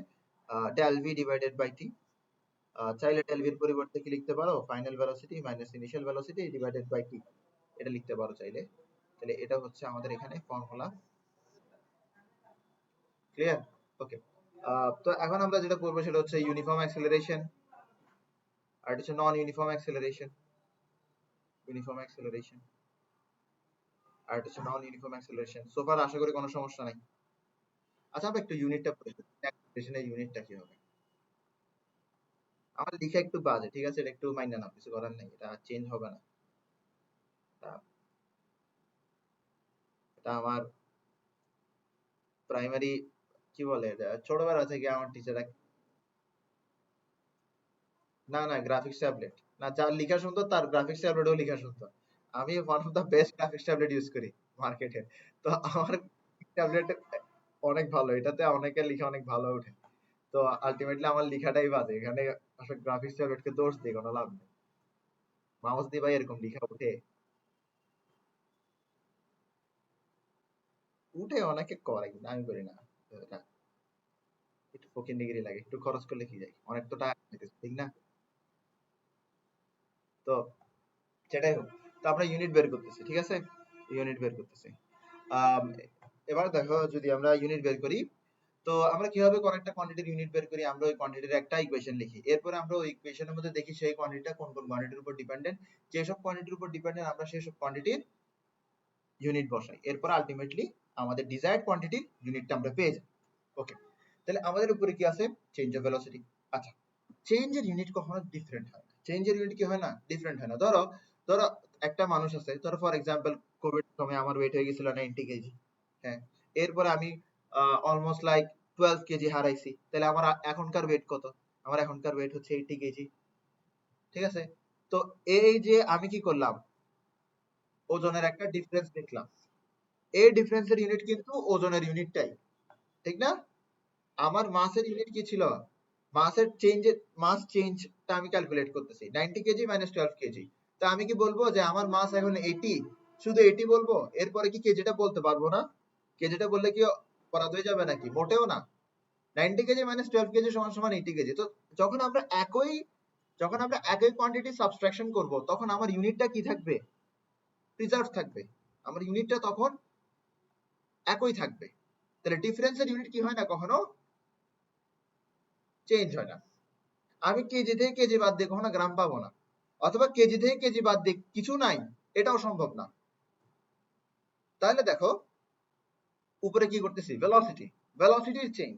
del V divided by T. চাইলে ডেল ভির পরিবর্তে কি লিখতে পারো? Final velocity minus initial velocity divided by T, এটা লিখতে পারো চাইলে। তাহলে এটা হচ্ছে আমাদের এখানে ফর্মুলা। ক্লিয়ার? ওকে। তো এখন আমরা যেটা করবো সেটা হচ্ছে ইউনিফর্ম অ্যাক্সেলারেশন আর এটা হচ্ছে নন ইউনিফর্ম অ্যাক্সেলারেশন, ইউনিফর্ম অ্যাক্সেলারেশন আর এটা হচ্ছে নন ইউনিফর্ম অ্যাক্সেলারেশন। সো ফার আশা করি কোনো সমস্যা নাই। আচ্ছা, আমরা একটু ইউনিটটা পড়ে দেখি, অ্যাক্সেলারেশনের ইউনিটটা কি হবে। আমার লিখা একটু বাজে, ঠিক আছে, এটা একটু মাইন্ড নাও, কিছু করার নেই, এটা চেঞ্জ হবে না। এটা এটা আমার প্রাইমারি কি বলে এটা, ছোটবেলা থেকে আমার টিচাররা, না না গ্রাফিক্স ট্যাবলেট না, যার লেখা সুন্দর তার গ্রাফিক্স ট্যাবলেটও লেখা সুন্দর। আমি one of the best graphics tablet use করি মার্কেটে। তো আমার ট্যাবলেট অনেক ভালো, এটাতে অনেকের লেখা অনেক ভালো ওঠে। তো আলটিমেটলি আমার লেখাটাই বাজে, এখানে আসলে গ্রাফিক্স ট্যাবলেটকে দোষ দিয়ে কোনো লাভ নেই। মাউস দিয়ে ভাই এরকম লেখা ওঠে? উঠে, অনেকে করে কিন্তু আমি করি না। তো এটা একটু ফকিন্দিগিরি লাগে, একটু খরচ করলে কি যায়, অনেক তো টাকা লাগতেছে, ঠিক না? তো সেটাই হোক, তো আমরা ইউনিট বের করতেছি, ঠিক আছে, ইউনিট বের করতেছি। আম, এবার দেখো যদি আমরা ইউনিট বের করি, তো আমরা কিভাবে কোন একটা কোয়ান্টিটির ইউনিট বের করি? আমরা ওই কোয়ান্টিটির একটা ইকুয়েশন লিখি, এরপরে আমরা ওই ইকুয়েশনের মধ্যে দেখি সেই কোয়ান্টিটিটা কোন কোন কোয়ান্টিটির উপর ডিপেন্ডেন্ট, যেসব কোয়ান্টিটির উপর ডিপেন্ডেন্ট আমরা সেই সব কোয়ান্টিটির ইউনিট বসাই, এরপর আলটিমেটলি আমাদের ডিজায়ার্ড কোয়ান্টিটির ইউনিটটা আমরা পেয়ে যাই। ওকে, তাহলে আমাদের উপরে কি আছে? Change of velocity. আচ্ছা, চেঞ্জের ইউনিট কখনো ডিফারেন্ট হয় না, চেঞ্জের ইউনিট কি হয় না? ডিফারেন্ট হয় না। ধরো ধরো একটা মানুষ আছে, ধরো ফর এক্সাম্পল কোভিড সময় আমার ওয়েট হয়ে গেছিল 90 কেজি, হ্যাঁ, এরপরে আমি অলমোস্ট লাইক 12 কেজি হারাইছি, তাহলে আমার এখনকার ওয়েট কত? আমার এখনকার ওয়েট হচ্ছে 80 কেজি। ঠিক আছে? তো এই যে আমি কি করলাম, ওজনের একটা ডিফারেন্স দেখলাম, এই ডিফারেন্সের ইউনিট কিন্তু ওজনের ইউনিটটাই, ঠিক না? আমার মাসের ইউনিট কি ছিল? মাসের চেঞ্জের মাস চেঞ্জটা আমি ক্যালকুলেট করতেছি 90 কেজি মাইনাস 12 কেজি। তা আমি কি বলবো যে আমার মাস এখন 80, শুধু 80 বলবো, এরপরে কি কেজিটা বলতে পারবো না? কেজিটা বললে কি পরাধ হয়ে যাবে নাকি? মোটেও না। 90 কেজি মাইনাস 12 কেজি সমান সমান 80 কেজি। তো যখন আমরা একই কোয়ান্টিটি সাবট্রাকশন করব তখন আমার ইউনিটটা কি থাকবে? প্রিজার্ভ থাকবে। আমার ইউনিটটা তখন একই থাকবে। তাহলে ডিফারেন্সের ইউনিট কি হয় না, কখনো চেঞ্জ হয় না। আমি কেজি থেকে কেজি বাদ দিয়ে কখনো গ্রাম পাবো না, অথবা কেজি থেকে কেজি বাদ দিয়ে কিছু নাই, এটাও সম্ভব না। তাহলে দেখো উপরে কি করতেছি, ভেলোসিটির চেঞ্জ।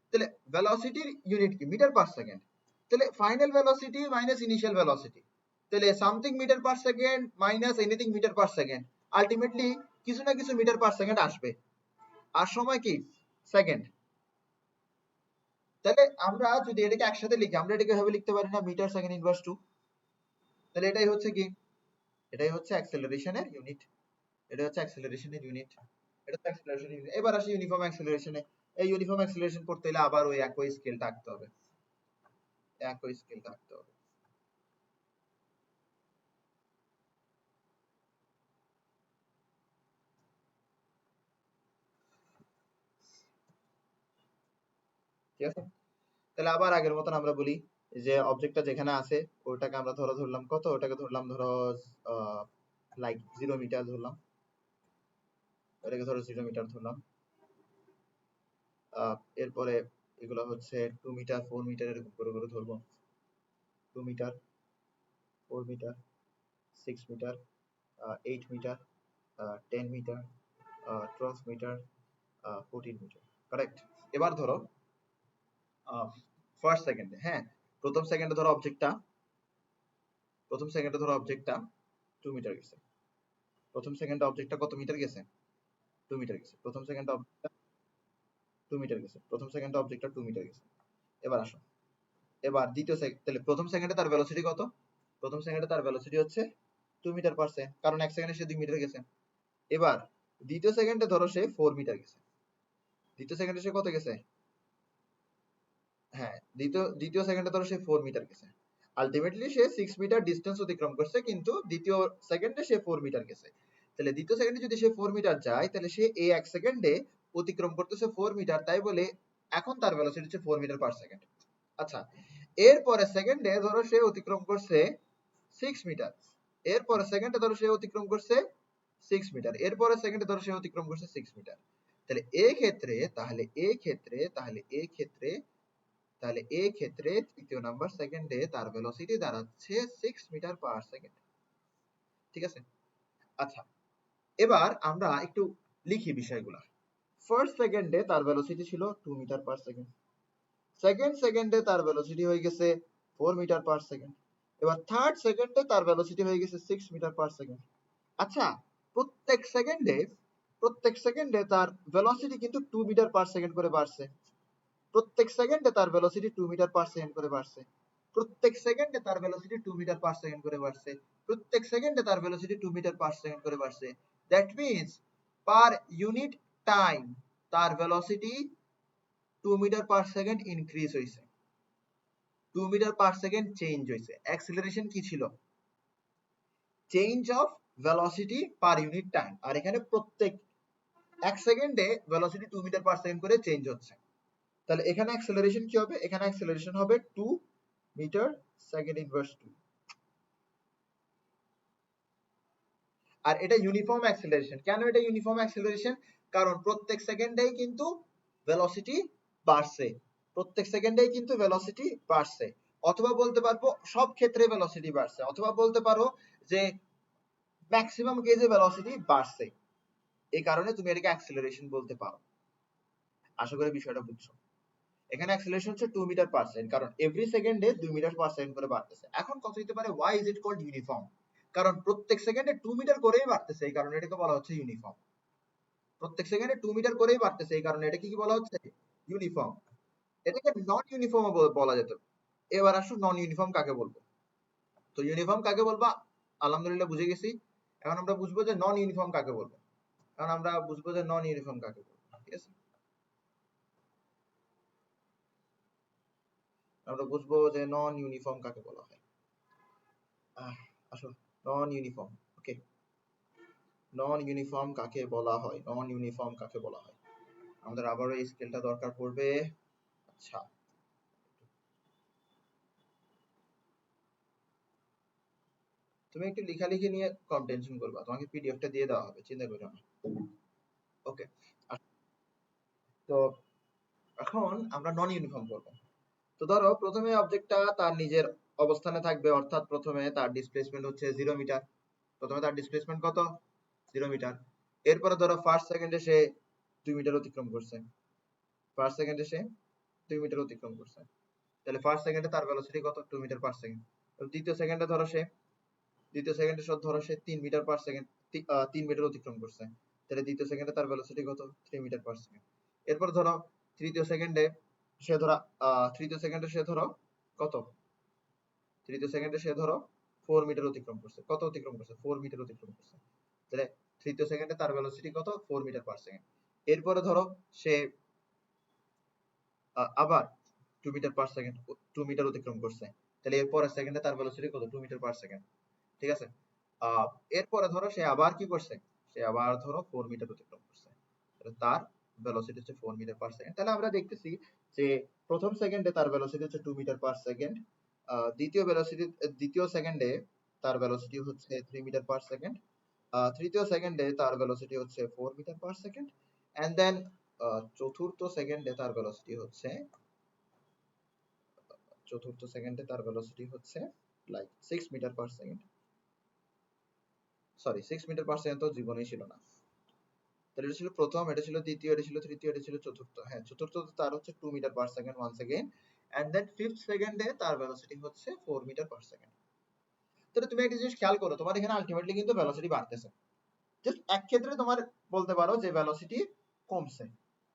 তাহলে ভেলোসিটির ইউনিট কি? Metre per second. তাহলে final velocity minus initial velocity, তাহলে something metre per second minus anything metre per second, ultimately কিছু না কিছু মিটার পার সেকেন্ড আসবে। আর সময় কি? সেকেন্ড। তাহলে আমরা যদি এটাকে একসাথে লিখি, আমরা এটাকে এভাবে লিখতে পারি না, মিটার সেকেন্ড ইনভার্স 2। তাহলে এটাই হচ্ছে কি? এটাই হচ্ছে অ্যাক্সেলারেশনের ইউনিট। এটা হচ্ছে অ্যাক্সেলারেশনের ইউনিট। এটা হচ্ছে অ্যাক্সেলারেশনের ইউনিট। এবার আসি ইউনিফর্ম অ্যাক্সেলারেশনে। এই ইউনিফর্ম অ্যাক্সেলারেশন করতে হলে আবার ওই একই স্কেলটা আঁকতে হবে, একই স্কেলটা আঁকতে হবে। ঠিক আছে? তাহলে আবার আগের মতন আমরা বলি যে অবজেক্টটা যেখানে আছে ওটাকে আমরা ধরলাম কত, ওটাকে ধরলাম ধরো লাইক 0 মিটার ধরলাম, ওটাকে ধরো 0 মিটার ধরলাম। এরপরে এগুলো হচ্ছে 2 মিটার 4 মিটার এরকম করে করে ধরবো। 2 metre, 4 metre, 6 metre, 8 metre, 10 metre, 12 metre, 14 metre. Correct. এবার ধরো ফার্স্ট সেকেন্ডে, হ্যাঁ প্রথম সেকেন্ডে ধরো অবজেক্টটা 2 মিটার গেছে। প্রথম সেকেন্ডে অবজেক্টটা কত মিটার গেছে? 2 মিটার গেছে। প্রথম সেকেন্ডে অবজেক্টটা 2 মিটার গেছে। প্রথম সেকেন্ডে অবজেক্টটা 2 মিটার গেছে। এবার আসো, এবার দ্বিতীয় সেকেন্ড, তাহলে প্রথম সেকেন্ডে তার ভেলোসিটি কত? প্রথম সেকেন্ডে তার ভেলোসিটি হচ্ছে 2 মিটার পার সেকেন্ড, কারণ এক সেকেন্ডে সে 2 মিটার গেছে। এবার দ্বিতীয় সেকেন্ডে ধরো সে 4 মিটার গেছে। দ্বিতীয় সেকেন্ডে সে কত গেছে? হ্যাঁ, দ্বিতীয় সেকেন্ডে ধরো সে 4 মিটার গেছে। আলটিমেটলি সে 6 মিটার ডিসটেন্স অতিক্রম করছে, কিন্তু দ্বিতীয় সেকেন্ডে সে 4 মিটার গেছে। তাহলে দ্বিতীয় সেকেন্ডে যদি সে 4 মিটার যায়, তাহলে সে এই এক সেকেন্ডে অতিক্রম করতেছে 4 মিটার, তাই বলে এখন তার ভেলোসিটি হচ্ছে 4 মিটার পার সেকেন্ড। আচ্ছা, এরপরে সেকেন্ডে ধরো সে অতিক্রম করছে 6 মিটার। এরপরে সেকেন্ডে ধরো সে অতিক্রম করছে 6 মিটার। এরপরে সেকেন্ডে ধরো সে অতিক্রম করছে 6 মিটার। তাহলে এই ক্ষেত্রে তৃতীয় নাম্বার সেকেন্ডে তার ভেলোসিটি দাঁড়াচ্ছে 6 মিটার পার সেকেন্ড। ঠিক আছে? আচ্ছা, এবার আমরা একটু লিখি বিষয়গুলো। ফার্স্ট সেকেন্ডে তার ভেলোসিটি ছিল 2 মিটার পার সেকেন্ড। সেকেন্ড সেকেন্ডে তার ভেলোসিটি হয়ে গেছে 4 মিটার পার সেকেন্ড। এবার থার্ড সেকেন্ডে তার ভেলোসিটি হয়ে গেছে 6 মিটার পার সেকেন্ড। আচ্ছা, প্রত্যেক সেকেন্ডে তার ভেলোসিটি কিন্তু 2 মিটার পার সেকেন্ড করে বাড়ছে। প্রত্যেক সেকেন্ডে তার ভেলোসিটি 2 মিটার পার সেকেন্ড করে বাড়ছে। প্রত্যেক সেকেন্ডে তার ভেলোসিটি 2 মিটার পার সেকেন্ড করে বাড়ছে। প্রত্যেক সেকেন্ডে তার ভেলোসিটি 2 মিটার পার সেকেন্ড করে বাড়ছে। That means per unit time তার velocity 2 metre per second increase হইছে, 2 মিটার পার সেকেন্ড চেঞ্জ হইছে। অ্যাক্সিলারেশন কি ছিল? Change of velocity per unit time. আর এখানে প্রত্যেক এক সেকেন্ডে ভেলোসিটি 2 মিটার পার সেকেন্ড করে চেঞ্জ হচ্ছে। তাহলে এখানে অ্যাক্সেলারেশন কি হবে? এখানে অ্যাক্সেলারেশন হবে 2 মিটার সেকেন্ড ইনভার্স 2। আর এটা ইউনিফর্ম অ্যাক্সেলারেশন। কেন এটা ইউনিফর্ম অ্যাক্সেলারেশন? কারণ প্রত্যেক সেকেন্ডেই কিন্তু ভেলোসিটি বাড়ছে, প্রত্যেক সেকেন্ডেই কিন্তু ভেলোসিটি বাড়ছে। অথবা বলতে পারবো সব ক্ষেত্রে ভেলোসিটি বাড়ছে, অথবা বলতে পারো যে ম্যাক্সিমাম কেসে ভেলোসিটি বাড়ছে। এই কারণে তুমি এটাকে অ্যাক্সেলারেশন বলতে পারো। আশা করি বিষয়টা বুঝছো। এখানে অ্যাক্সেলারেশন হচ্ছে 2 মিটার পার সেকেন্ড, কারণ এভরি সেকেন্ডে 2 মিটার পার সেকেন্ড করে বাড়তেছে। এখন কথা হতে পারে why is it called uniform? কারণ প্রত্যেক সেকেন্ডে 2 মিটার করেই বাড়তেছে, এই কারণে এটাকে বলা হচ্ছে ইউনিফর্ম। প্রত্যেক সেকেন্ডে 2 মিটার করেই বাড়তেছে, এই কারণে এটাকে কি বলা হচ্ছে? ইউনিফর্ম। এটাকে নন ইউনিফর্ম বলা যেত। এবার আসুন নন ইউনিফর্ম কাকে বলবো। তো ইউনিফর্ম কাকে বলবো আলহামদুলিল্লাহ বুঝে গেছি। এখন আমরা বুঝবো যে নন ইউনিফর্ম কাকে বলবো। এখন আমরা বুঝবো যে নন ইউনিফর্ম কাকে বলবো। ঠিক আছে, আমরা বুঝবো যে নন ইউনিফর্ম কাকে বলা হয়। আসো, নন ইউনিফর্ম। ওকে, নন ইউনিফর্ম কাকে বলা হয়? নন ইউনিফর্ম কাকে বলা হয়? আমাদের আবারও এই স্কেলটা দরকার পড়বে। আচ্ছা, তুমি একটু লেখালেখি নিয়ে কম টেনশন করবা, তোমাকে পিডিএফটা দিয়ে দেওয়া হবে, চিন্তা করো না। ওকে, তো এখন আমরা নন ইউনিফর্ম করব। তো ধরো প্রথমে অবজেক্টটা তার নিজের অবস্থানে থাকবে, অর্থাৎ প্রথমে তার ডিসপ্লেসমেন্ট হচ্ছে 0 মিটার। প্রথমে তার ডিসপ্লেসমেন্ট কত? 0 মিটার। এরপরে ধরো ফার্স্ট সেকেন্ডে সে 2 মিটার অতিক্রম করছে। ফার্স্ট সেকেন্ডে সে 2 মিটার অতিক্রম করছে। তাহলে ফার্স্ট সেকেন্ডে তার ভেলোসিটি কত? 2 মিটার পার সেকেন্ড। দ্বিতীয় সেকেন্ডে ধরো সে 3 মিটার পার সেকেন্ড 3 মিটার অতিক্রম করছে। তাহলে দ্বিতীয় সেকেন্ডে তার ভেলোসিটি কত? 3 মিটার পার সেকেন্ড। এরপর ধরো তৃতীয় সেকেন্ডে সে ধরো তৃতীয় সেকেন্ডে সে ধরো কত? তৃতীয় সেকেন্ডে সে ধরো 4 মিটার অতিক্রম করছে। কত অতিক্রম করছে? 4 মিটার অতিক্রম করছে। তাহলে তৃতীয় সেকেন্ডে তার ভেলোসিটি কত? 4 মিটার পার সেকেন্ড। এরপরে ধরো সে আবার 2 মিটার পার সেকেন্ড 2 মিটার অতিক্রম করছে। তাহলে এরপরের সেকেন্ডে তার ভেলোসিটি কত? 2 মিটার পার সেকেন্ড। ঠিক আছে? এরপরে ধরো সে আবার কি করছে? সে আবার ধরো 4 মিটার অতিক্রম করছে। তাহলে তার ভেলোসিটি হচ্ছে 4 মিটার পার সেকেন্ড। তাহলে আমরা দেখতেছি যে প্রথম সেকেন্ডে তার ভেলোসিটি হচ্ছে 2 মিটার পার সেকেন্ড। দ্বিতীয় সেকেন্ডে তার ভেলোসিটি হচ্ছে 3 মিটার পার সেকেন্ড। তৃতীয় সেকেন্ডে তার ভেলোসিটি হচ্ছে 4 metre per second. And then চতুর্থ সেকেন্ডে তার ভেলোসিটি হচ্ছে like 6 metre per second. Sorry, 6 metre per second তো জীবনেই ছিল না। তাহলে এটা ছিল প্রথম, এটা ছিল দ্বিতীয়, এটা ছিল তৃতীয়, এটা ছিল চতুর্থ। হ্যাঁ, চতুর্থ তার হচ্ছে 2 metre per second once again. And then fifth সেকেন্ডে তার ভেলোসিটি হচ্ছে 4 মিটার পার সেকেন্ড। তাহলে তুমি একটা জিনিস খেয়াল করো, তোমার এখানে আলটিমেটলি কিন্তু ভেলোসিটি বাড়তেছে। জাস্ট এক ক্ষেত্রে তোমার বলতে পারো যে ভেলোসিটি কমছে,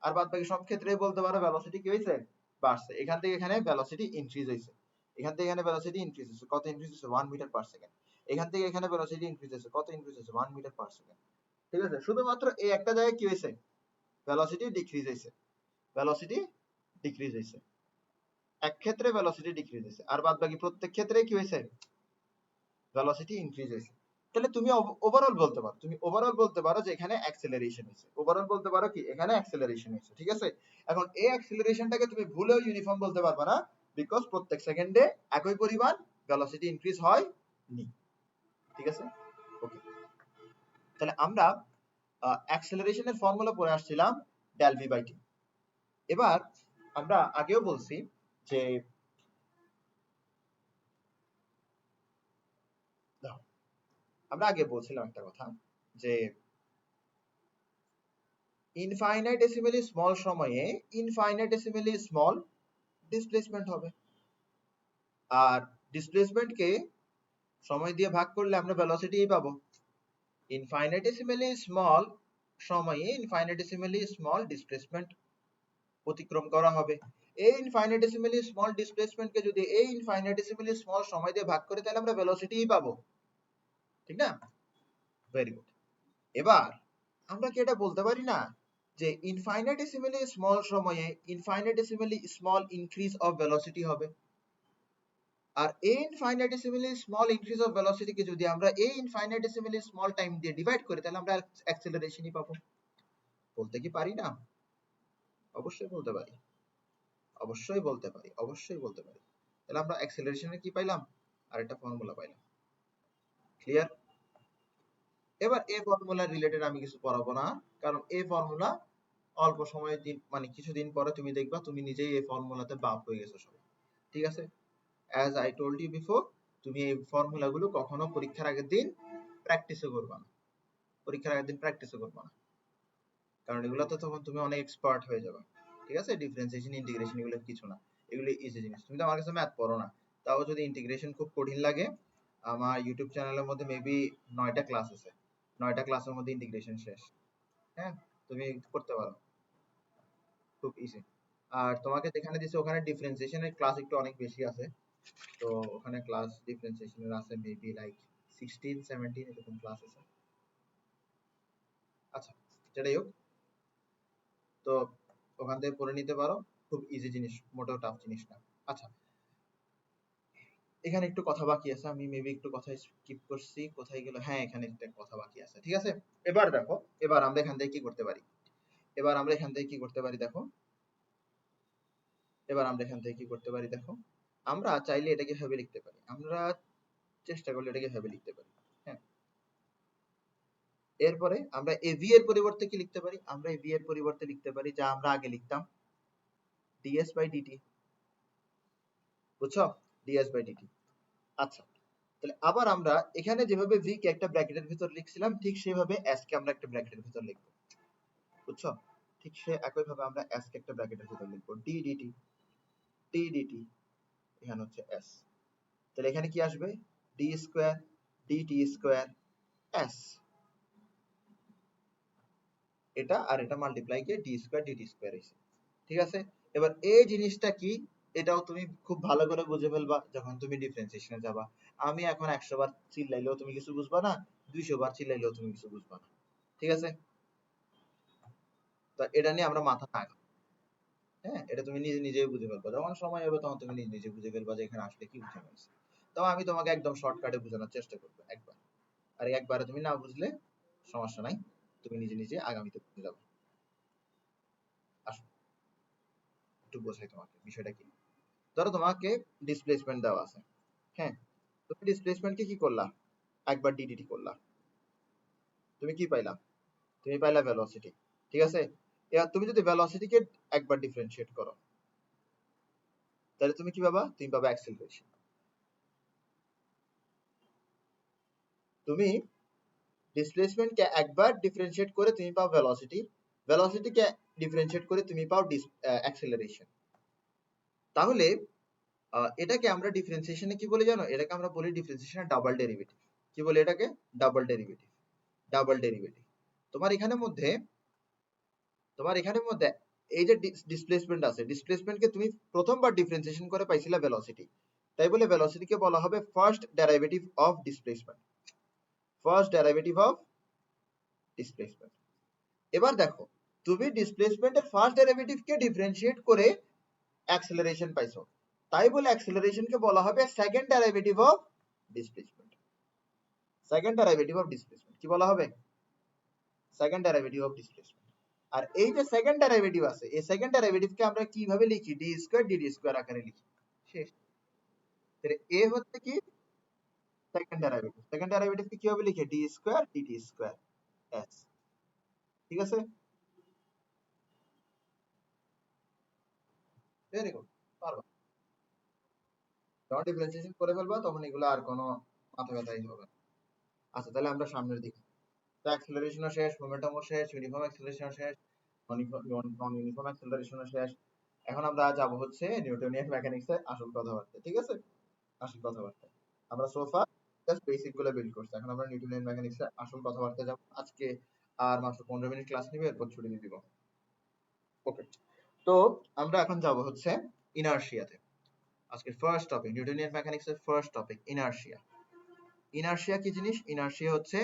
আর বাদ বাকি সব ক্ষেত্রেই বলতে পারো ভেলোসিটি কি হয়েছে? বাড়ছে। এখান থেকে এখানে ভেলোসিটি ইনক্রিজ হয়েছে। এখান থেকে এখানে ভেলোসিটি ইনক্রিজ হয়েছে। কত ইনক্রিজ হয়েছে? 1 মিটার পার সেকেন্ড। এখান থেকে এখানে ভেলোসিটি ইনক্রিজ হয়েছে। কত ইনক্রিজ হয়েছে? 1 মিটার পার সেকেন্ড। ঠিক আছে? শুধুমাত্র এই একটা জায়গায় কি হয়েছে? ভেলোসিটি ডিক্রিজ হয়েছে। ভেলোসিটি ডিক্রিজ হয়েছে। এক ক্ষেত্রে ভেলোসিটি ডিক্রিজ হয়েছে, আর বাদ বাকি প্রত্যেক ক্ষেত্রে কি হয়েছে? ভেলোসিটি ইনক্রিজ হয়েছে। তাহলে তুমি ওভারঅল বলতে পারো যে এখানে অ্যাক্সেলারেশন হয়েছে। ওভারঅল বলতে পারো কি এখানে অ্যাক্সেলারেশন হয়েছে। ঠিক আছে? এখন এই অ্যাক্সেলারেশনটাকে তুমি ভুলেও ইউনিফর্ম বলতে পারবে না, বিকজ প্রত্যেক সেকেন্ডে একই পরিমাণ ভেলোসিটি ইনক্রিজ হয় নি। ঠিক আছে? ওকে, তাহলে আমরা অ্যাক্সেলারেশনের ফর্মুলা পড়ে আসছিলাম ডেল ভি বাই টি। এবার আমরা আগেও বলছি যে আমরা আগে বলছিলাম একটা কথা, যে ইনফাইনাইটেসিমালি স্মল সময়ে ইনফাইনাইটেসিমালি স্মল ডিসপ্লেসমেন্ট হবে, আর ডিসপ্লেসমেন্টকে সময় দিয়ে ভাগ করলে আমরা ভেলোসিটি পাবো। ইনফাইনাইটেসিমালি স্মল সময়ে ইনফাইনাইটেসিমালি স্মল ডিসপ্লেসমেন্ট অতিক্রম করা হবে। এই ইনফাইনাইটেসিমালি স্মল ডিসপ্লেসমেন্টকে যদি এই ইনফাইনাইটেসিমালি স্মল সময় দিয়ে ভাগ করি তাহলে আমরা ভেলোসিটি পাবো। ঠিক না? Very good. এবার আমরা কি এটা বলতে পারি না যে ইনফাইনাইটেসিমালি স্মল সময়ে ইনফাইনাইটেসিমালি স্মল ইনক্রিজ অফ ভেলোসিটি হবে, আর এই ইনফাইনাইটেসিমালি স্মল ইনক্রিজ অফ ভেলোসিটি কে যদি আমরা এই ইনফাইনাইটেসিমালি স্মল টাইম দিয়ে ডিভাইড করি তাহলে আমরা অ্যাক্সেলারেশনই পাবো। বলতে কি পারি না? অবশ্যই বলতে পারি, অবশ্যই বলতে পারি, অবশ্যই বলতে পারি। তাহলে আমরা অ্যাক্সেলারেশনের কি পাইলাম? আর একটা ফর্মুলা পাইলাম। ক্লিয়ার? এবার এই ফর্মুলা রিলেটেড আমি কিছু পড়াবো না, কারণ এই ফর্মুলা অল্প সময়ের দিন মানে কিছুদিন পরে তুমি দেখবা তুমি নিজেই এই ফর্মুলাতে বাপ হয়ে গেছো সব। ঠিক আছে? As I told you before, তুমি এই ফর্মুলা গুলো কখনো পরীক্ষার আগের দিন প্র্যাকটিসও করবা না। পরীক্ষার আগের দিন প্র্যাকটিসও করবা না, কারণ এগুলোতে তখন তুমি অনেক এক্সপার্ট হয়ে যাবে। ঠিক আছে? ডিফারেন্সিয়েশন, ইন্টিগ্রেশন এগুলো কিছু না, এগুলো ইজি জিনিস। তুমি তো আমার কাছে ম্যাথ পড়ো না, তাও যদি ইন্টিগ্রেশন খুব কঠিন লাগে, আমার ইউটিউব চ্যানেলের মধ্যে মেবি 9টা ক্লাস আছে, 9টা ক্লাসের মধ্যে ইন্টিগ্রেশন শেষ। হ্যাঁ, তুমি করতে পারো, খুব ইজি। আর তোমাকে যেখানে দিছে ওখানে ডিফারেন্সিয়েশনের ক্লাস একটু অনেক বেশি আছে, তো ওখানে ক্লাস ডিফারেন্সিয়েশনের আছে মেবি লাইক 16 17 এরকম ক্লাস আছে। আচ্ছা, যেটাই হোক, তো ওখান থেকে পড়ে নিতে পারো, খুব ইজি জিনিস, মোটেও টাফ জিনিস না। আচ্ছা, এখানে একটু কথা বাকি আছে, আমি মেবি একটু কথা স্কিপ করছি, কোথায় গেল, হ্যাঁ এখানে একটা কথা বাকি আছে, ঠিক আছে। এবার দেখো, এবার আমরা এখান থেকে কি করতে পারি, এবার আমরা এখান থেকে কি করতে পারি দেখো, এবার আমরা এখান থেকে কি করতে পারি দেখো, আমরা চাইলে এটাকে ভাবে লিখতে পারি, আমরা চেষ্টা করলে এটাকে ভাবে লিখতে পারি, হ্যাঁ। এরপরে আমরা এভি এর পরিবর্তে কি লিখতে পারি, আমরা এভি এর পরিবর্তে লিখতে পারি যা আমরা আগে লিখতাম, ডিএস বাই ডিটি, বুঝছো, ডিএস বাই ডিটি। আচ্ছা, তাহলে আবার আমরা এখানে যেভাবে ভি কে একটা ব্র্যাকেটের ভিতর লিখছিলাম, ঠিক সেভাবে এস কে আমরা একটা ব্র্যাকেটের ভিতর লিখবো, বুঝছো, ঠিক সে একই ভাবে আমরা এস কে একটা ব্র্যাকেটের ভিতর লিখবো, ডি ডিটি, টি ডিটি, এখানে হচ্ছে এস। তাহলে এখানে কি আসবে, D square DT square S, এটা আর এটা মাল্টিপ্লাই গিয়ে ডি স্কোয়ার ডিটি স্কোয়ার হয়েছে, ঠিক আছে। এবার এই জিনিসটা কি, এটাও তুমি খুব ভালো করে বুঝে ফেলবা যখন তুমি ডিফারেন্সিয়েশনে যাবা। আমি এখন 100 বার চিল্লাইলেও তুমি কিছু বুঝবা না, 200 বার চিল্লাইলেও তুমি কিছু বুঝবা না, ঠিক আছে। তো এটা নিয়ে আমরা মাথা না ঘামাই, হ্যাঁ, এটা তুমি নিজে নিজেই বুঝে ফেলবা, যখন সময় হবে তখন তুমি নিজে নিজে বুঝে ফেলবা যে এখানে আসলে কি বুঝানো হয়েছে। তো আমি তোমাকে একদম শর্টকাটে বোঝানোর চেষ্টা করবো একবার, আর একবারে তুমি না বুঝলে সমস্যা নাই, তুমি নিজে নিজে আগামীতে বুঝে যাবে। আসো একটু বোঝাই তোমাকে বিষয়টা কি। ধরো তোমাকে ডিসপ্লেসমেন্ট দেওয়া আছে, হ্যাঁ, তুমি ডিসপ্লেসমেন্টকে কি করলা, একবার ডিডিটি করলা, তুমি কি পাইলা, তুমি পাইলা ভেলোসিটি, ঠিক আছে। এবার তুমি যদি ভেলোসিটিকে একবার ডিফারেন্সিয়েট করো, তাহলে তুমি কি পাবা, তুমি পাবা অ্যাক্সেলারেশন। তুমি ডিসপ্লেসমেন্টকে একবার ডিফারেন্সিয়েট করে তুমি পাও ভেলোসিটি, ভেলোসিটিকে ডিফারেন্সিয়েট করে তুমি পাও অ্যাক্সেলারেশন। তাহলে এটাকে আমরা ডিফারেন্সিয়েশনে কি বলি জানো, এটাকে আমরা বলি ডিফারেন্সিয়েশনে ডাবল ডেরিভেটিভ। কি বলি এটাকে, ডাবল ডেরিভেটিভ, ডাবল ডেরিভেটিভ। তোমার এখানের মধ্যে, তোমার এখানের মধ্যে এই যে ডিসপ্লেসমেন্ট আছে, ডিসপ্লেসমেন্টকে তুমি প্রথমবার ডিফারেন্সিয়েশন করে পাইছিলা ভেলোসিটি, তাই বলে ভেলোসিটিকে বলা হবে first derivative of displacement, first derivative of displacement. এবার দেখো, তুমি ডিসপ্লেসমেন্টের ফার্স্ট ডেরিভেটিভকে ডিফারেন্সিয়েট করে অ্যাক্সেলারেশন পাইছো, তাই বলে অ্যাক্সেলারেশনকে বলা হবে second derivative of displacement, second derivative of displacement কি বলা হবে, সেকেন্ড ডেরিভেটিভ অফ ডিসপ্লেসমেন্ট। আর এই যে সেকেন্ড ডেরিভেটিভ আছে, এই সেকেন্ড ডেরিভেটিভকে আমরা কিভাবে লিখি, ডি স্কয়ার ডিডি স্কয়ার আকারে লিখি, শেষ। তাহলে এ হচ্ছে কি সেকেন্ড ডেরিভেটিভ, সেকেন্ড ডেরিভেটিভকে কিভাবে লিখে, D square DT square S, ঠিক আছে। ভেরি গুড, পারবা, যখন ডিফারেন্সিয়েশন করে ফেলবা তখন এগুলো আর কোনো মাথা ব্যথাই হবে না। আচ্ছা, তাহলে আমরা সামনের দিকে, তো অ্যাক্সেলারেশনও শেষ, মোমেন্টামও শেষ, ইউনিফর্ম অ্যাক্সেলারেশন শেষ, নন ইউনিফর্ম অ্যাক্সেলারেশনও শেষ। এখন আমরা যাব হচ্ছে নিউটনিয়ান মেকানিক্স এর আসল কথাবার্তা, ঠিক আছে, আসল কথাবার্তা। আমরা সোফা জাস্ট বেসিক গুলো বিল্ড করছি, এখন আমরা নিউটনিয়ান মেকানিক্স এর আসল কথাবার্তা যাব আজকে। আর মাত্র 15 মিনিট ক্লাস নিবে, এরপর ছুটি দিয়ে দিব, ওকে। তো আমরা এখন যাব হচ্ছে ইনারশিয়াতে। আজকে ফার্স্ট টপিক, নিউটনিয়ান মেকানিক্স এর ফার্স্ট টপিক ইনারশিয়া। ইনারশিয়া কি জিনিস, ইনারশিয়া হচ্ছে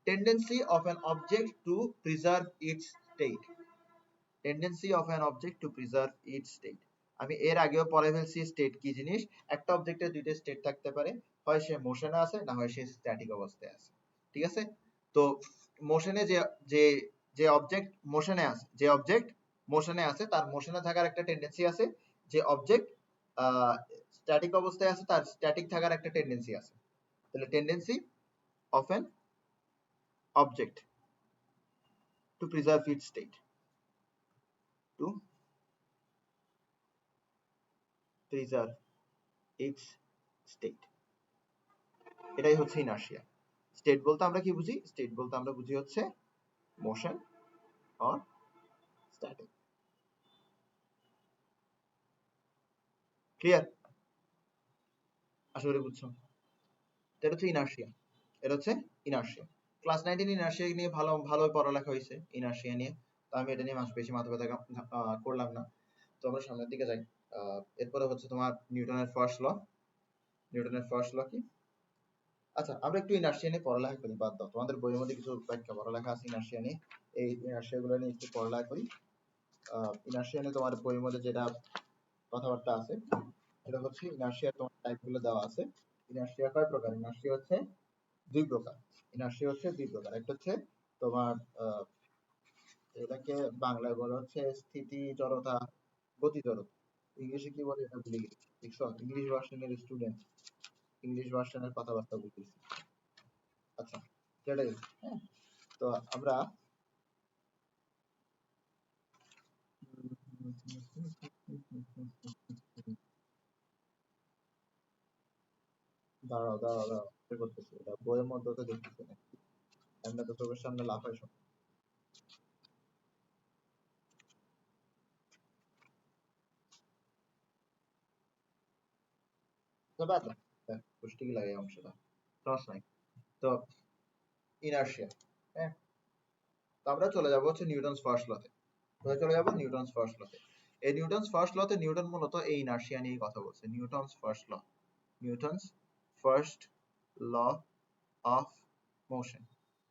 tendency of an object to preserve it's state, tendency of an object to preserve it's state. আমি এর আগেও পড়ে ফেলছি স্টেট কি জিনিস। একটা অবজেক্টের দুইটা স্টেট থাকতে পারে, হয় সে মোশনে আছে, না হয় সে স্ট্যাটিক অবস্থায় আছে, ঠিক আছে। তো মোশনে যে যে যে অবজেক্ট মোশনে আছে, যে অবজেক্ট মোশনে আছে তার মোশনে থাকার একটা টেন্ডেন্সি আছে, যে অবজেক্ট স্ট্যাটিক অবস্থায় আছে তার স্ট্যাটিক থাকার একটা টেন্ডেন্সি আছে। তাহলে tendency of an object to preserve it's state, two preserve it's state, এটাই হচ্ছে ইনার্শিয়া। স্টেট বলতে আমরা কি বুঝি, স্টেট বলতে আমরা বুঝি হচ্ছে মোশন অর স্ট্যাটিক, ক্লিয়ার, আশা করি বুঝছো। এটা হচ্ছে ইনার্শিয়া, এটা হচ্ছে ইনার্শিয়া। ক্লাস 19 ইনার্শিয়া নিয়ে ভালো ভালো পড়ালেখা হয়েছে ইনার্শিয়া নিয়ে, তো আমি এটা নিয়ে বেশি মাথা ব্যথা করলাম না। তো আমরা সামনের দিকে যাই। এরপরে হচ্ছে তোমার নিউটনের ফার্স্ট ল, নিউটনের ফার্স্ট ল কি, আচ্ছা আমরা একটু ইনার্শিয়া নিয়ে পড়ালেখা করি, বাদ দাও, তোমাদের বইয়ের মধ্যে কিছু ব্যাখ্যা পড়ালেখা আছে ইনার্শিয়া নিয়ে, এই ইনার্শিয়া গুলো নিয়ে একটু পড়ালেখা করি। ইনার্শিয়া নিয়ে তোমার বইয়ের মধ্যে যেটা কথাবার্তা আছে, সেটা হচ্ছে ইনার্শিয়া তোমার টাইপ গুলো দেওয়া আছে। ইনার্শিয়া কয় প্রকার? ইনার্শিয়া হচ্ছে দুই প্রকার। ইনার্শিয়া হচ্ছে দুই প্রকার। একটা হচ্ছে তোমার এটাকে বাংলায় বলা হচ্ছে স্থিতি জড়তা, গতি জড়তা। ইংলিশে কি বলে এটা ভুলে গেছি। দেখছো ইংলিশ ভার্সনের স্টুডেন্ট, ইংলিশ ভার্সনের কথাবার্তা বলতেছি। আচ্ছা সেটাই। হ্যাঁ, তো আমরা দাঁড়াও দাঁড়াও দাঁড়াও, বের করতেছি, এটা বইয়ের মধ্যে তো দেখতেছি না, এমনি তো চোখের সামনে লাফায় সব। তো বাদ দাও, পুষ্টি কি লাগে এই অংশটা, সমস্যা নাই। তো ইনার্শিয়া, হ্যাঁ, তো আমরা চলে যাবো হচ্ছে নিউটনস ফার্স্ট লতে। কোথায় চলে যাবো? নিউটনস ফার্স্ট লতে। এই নিউটনস ফার্স্ট লতে নিউটন মূলত এই ইনার্শিয়া নিয়ে কথা বলছে। Newton's first law, Newton's first law of motion,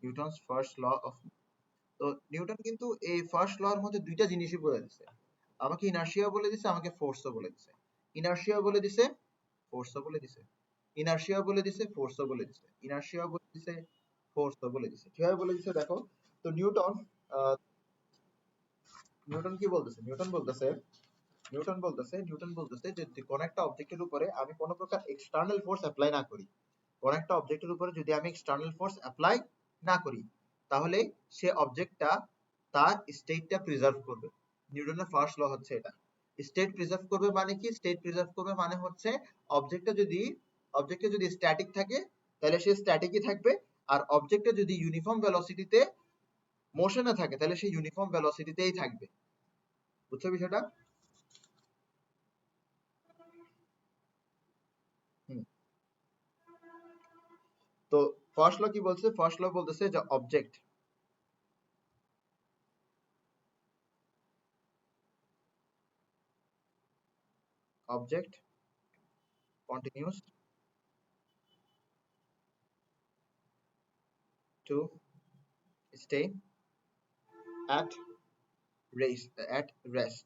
Newton's first law of. তো নিউটন কিন্তু এই ফার্স্ট ল এর মধ্যে দুইটা জিনিসই বলে দিছে, আমাকে ইনার্শিয়া বলে দিছে, আমাকে ফোর্সও বলে দিছে। ইনার্শিয়া বলে দিছে, ফোর্সও বলে দিছে। ইনার্শিয়া বলে দিছে, ফোর্সও বলে দিছে। ইনার্শিয়া বলে দিছে, ফোর্সও বলে দিছে। কিভাবে বলে দিছে দেখো। তো নিউটন নিউটন কি বলতেছে? নিউটন বলতেছে যে কোন একটা অবজেক্টের উপরে আমি কোন প্রকার এক্সটার্নাল ফোর্স অ্যাপ্লাই না করি, কোন একটা অবজেক্টের উপরে যদি আমি এক্সটার্নাল ফোর্স অ্যাপ্লাই না করি, তাহলে সে অবজেক্টটা তার স্টেটটা প্রিজার্ভ করবে। নিউটনের ফার্স্ট ল হচ্ছে এটা। স্টেট প্রিজার্ভ করবে মানে কি? স্টেট প্রিজার্ভ করবে মানে হচ্ছে অবজেক্টটা যদি স্ট্যাটিক থাকে তাহলে সে স্ট্যাটিকই থাকবে, আর অবজেক্টটা যদি ইউনিফর্ম ভেলোসিটিতে মোশনে থাকে তাহলে সে ইউনিফর্ম ভেলোসিটিতেই থাকবে। বুঝছো বিষয়টা? হুম। তো ফার্স্ট ল কি বলছে? ফার্স্ট ল বলতেছে যে object continues to stay at rest